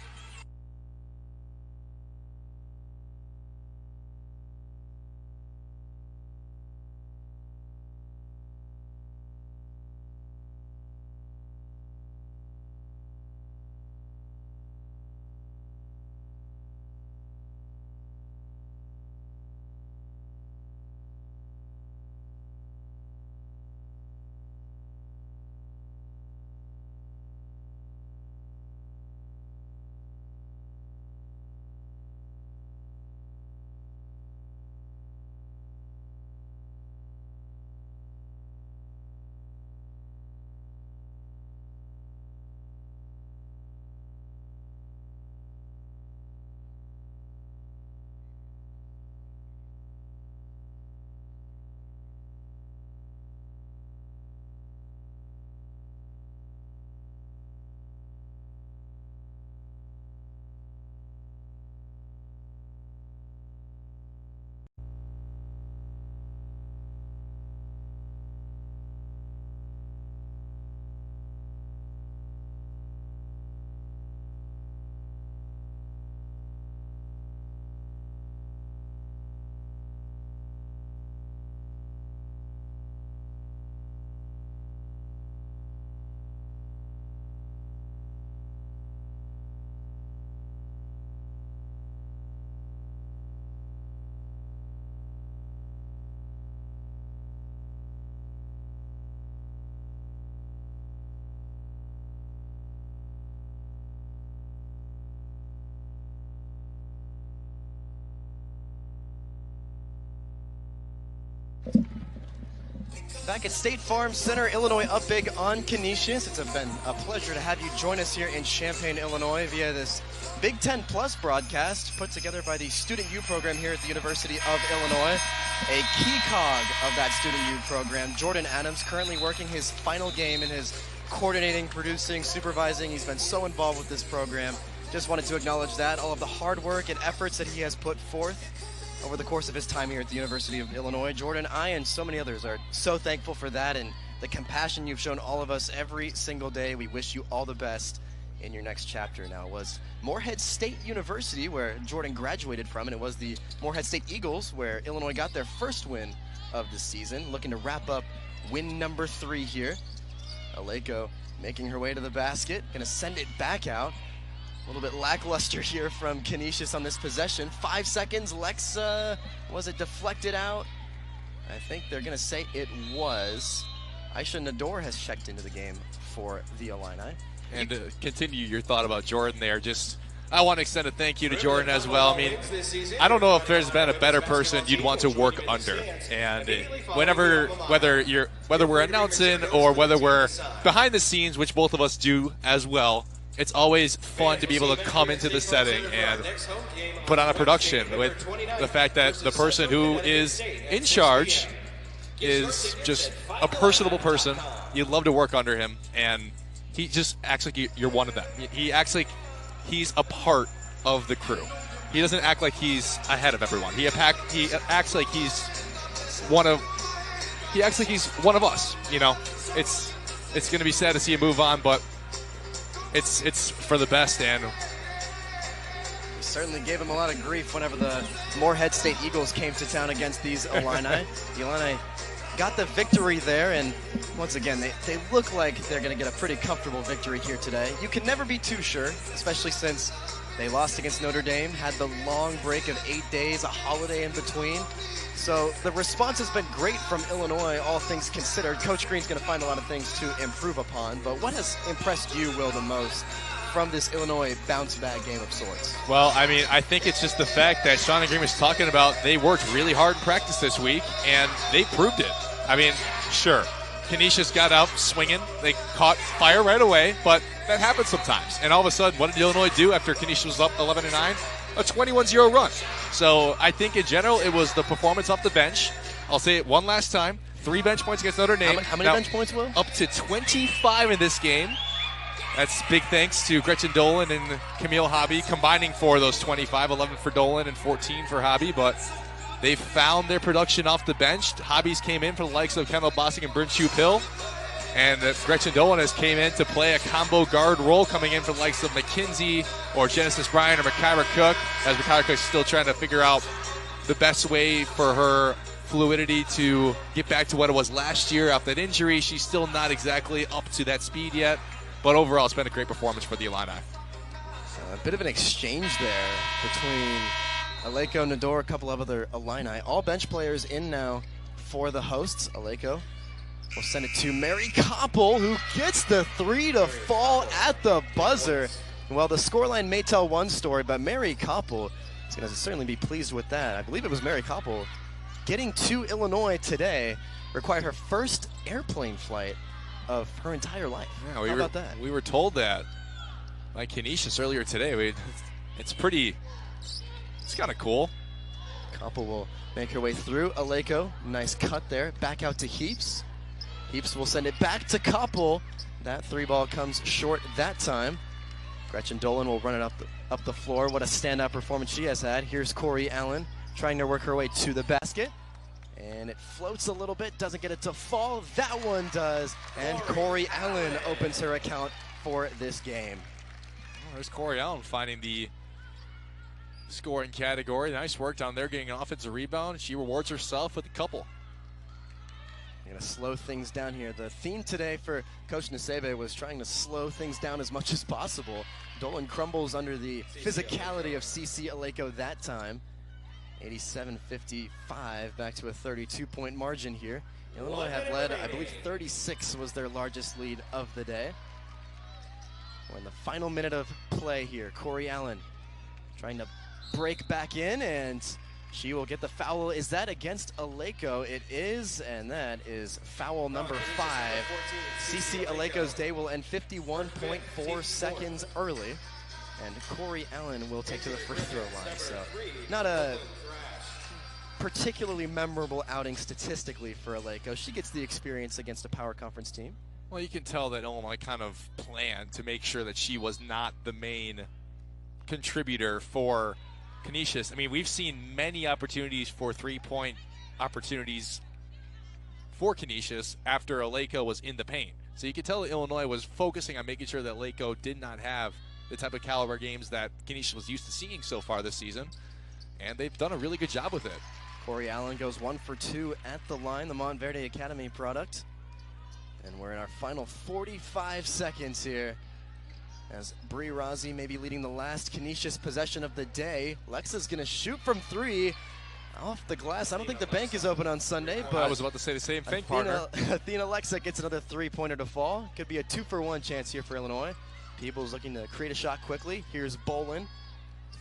Back at State Farm Center, Illinois up big on Canisius. It's been a pleasure to have you join us here in Champaign, Illinois via this Big Ten Plus broadcast put together by the Student U program here at the University of Illinois. A key cog of that Student U program, Jordan Adams, currently working his final game in his coordinating, producing, supervising. He's been so involved with this program. Just wanted to acknowledge that, all of the hard work and efforts that he has put forth over the course of his time here at the University of Illinois. Jordan, I and so many others are so thankful for that and the compassion you've shown all of us every single day. We wish you all the best in your next chapter. Now, it was Morehead State University where Jordan graduated from, and it was the Morehead State Eagles where Illinois got their first win of the season, looking to wrap up win number 3 here. Aleko making her way to the basket, going to send it back out. A little bit lackluster here from Canisius on this possession. 5 seconds. Lexa, was it deflected out? I think they're going to say it was. Aisha Nador has checked into the game for the Illini. And to continue your thought about Jordan there, I want to extend a thank you to Jordan as well. I mean, I don't know if there's been a better person you'd want to work under. And whether we're announcing or whether we're behind the scenes, which both of us do as well, it's always fun to be able to come into the setting and put on a production with the fact that the person who is in charge is just a personable person. You love to work under him, and he just acts like you're one of them. He acts like he's a part of the crew. He doesn't act like he's ahead of everyone. He acts like he's one of us. You know, it's going to be sad to see him move on, but it's for the best. And we certainly gave him a lot of grief whenever the Morehead State Eagles came to town against these Illini. The Illini got the victory there, and once again, they look like they're going to get a pretty comfortable victory here today. You can never be too sure, especially since they lost against Notre Dame, had the long break of 8 days, a holiday in between. So the response has been great from Illinois, all things considered. Coach Green's going to find a lot of things to improve upon, but what has impressed you, Will, the most from this Illinois bounce-back game of sorts? Well, I mean, I think it's just the fact that Shauna Green was talking about they worked really hard in practice this week, and they proved it. I mean, sure, Canisius got out swinging. They caught fire right away, but that happens sometimes. And all of a sudden, what did Illinois do after Canisius was up 11-9? A 21-0 run. So I think in general, it was the performance off the bench. I'll say it one last time. 3 bench points against Notre Dame. How many bench points, Will? Up to 25 in this game. That's big thanks to Gretchen Dolan and Camille Hobby combining for those 25, 11 for Dolan and 14 for Hobby. But they found their production off the bench. Hobbies came in for the likes of Kendall Bostick and Bryn Shoup-Hill. And Gretchen Dolan has came in to play a combo guard role, coming in for the likes of McKenzie or Genesis Bryant or Makira Cook, as Makira Cook's still trying to figure out the best way for her fluidity to get back to what it was last year after that injury. She's still not exactly up to that speed yet, but overall it's been a great performance for the Illini. A bit of an exchange there between Aleko, Nador, a couple of other Illini. All bench players in now for the hosts. Aleko will send it to Mary Koppel, who gets the 3 to fall at the buzzer. Well, the scoreline may tell one story, but Mary Koppel is going to certainly be pleased with that. I believe it was Mary Koppel getting to Illinois today required her first airplane flight of her entire life. Yeah, How about that? We were told that by Canisius earlier today. It's kind of cool. Koppel will make her way through. Aleko, nice cut there. Back out to Heaps. Heaps will send it back to Koppel. That 3-ball comes short that time. Gretchen Dolan will run it up the floor. What a standout performance she has had. Here's Corey Allen trying to work her way to the basket. And it floats a little bit, doesn't get it to fall. That one does. And Corey Allen opens her account for this game. Well, there's Corey Allen finding the scoring category. Nice work down there getting an offensive rebound. She rewards herself with a couple. Going to slow things down here. The theme today for Coach Nasebe was trying to slow things down as much as possible. Dolan crumbles under the physicality of CC Aleko that time. 87-55, back to a 32-point margin here. Illinois had led, I believe 36 was their largest lead of the day. We're in the final minute of play here. Corey Allen trying to break back in, and She will get the foul. Is that against Aleko? It is, and that is foul number 5. CC Aleko's day will end 51.4 seconds early, and Corey Allen will take to the free throw line. So not a particularly memorable outing statistically for Aleko. She gets the experience against a power conference team. Well, you can tell that Illinois kind of planned to make sure that she was not the main contributor for Canisius. I mean, we've seen many opportunities for three-point opportunities for Canisius after Aleko was in the paint. So you can tell that Illinois was focusing on making sure that Aleko did not have the type of caliber games that Canisius was used to seeing so far this season. And they've done a really good job with it. Corey Allen goes 1 for 2 at the line, the Montverde Academy product. And we're in our final 45 seconds here, as Bree Rozzi may be leading the last Canisius possession of the day. Lexa's going to shoot from 3 off the glass. I don't think the bank is open on Sunday, but I was about to say the same thing, partner. Athena Lexa gets another three-pointer to fall. Could be a 2-for-1 chance here for Illinois. Peebles looking to create a shot quickly. Here's Bolin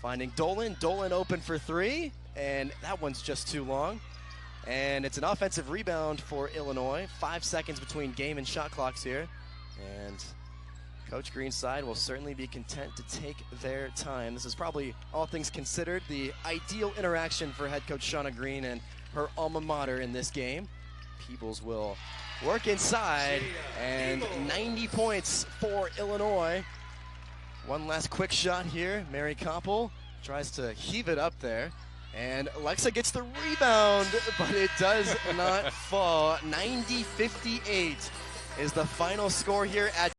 finding Dolan. Dolan open for 3, and that one's just too long. And it's an offensive rebound for Illinois. 5 seconds between game and shot clocks here. And Coach Green's side will certainly be content to take their time. This is probably, all things considered, the ideal interaction for head coach Shauna Green and her alma mater in this game. Peebles will work inside, and 90 points for Illinois. One last quick shot here. Mary Koppel tries to heave it up there. And Alexa gets the rebound, but it does not fall. 90-58 is the final score here at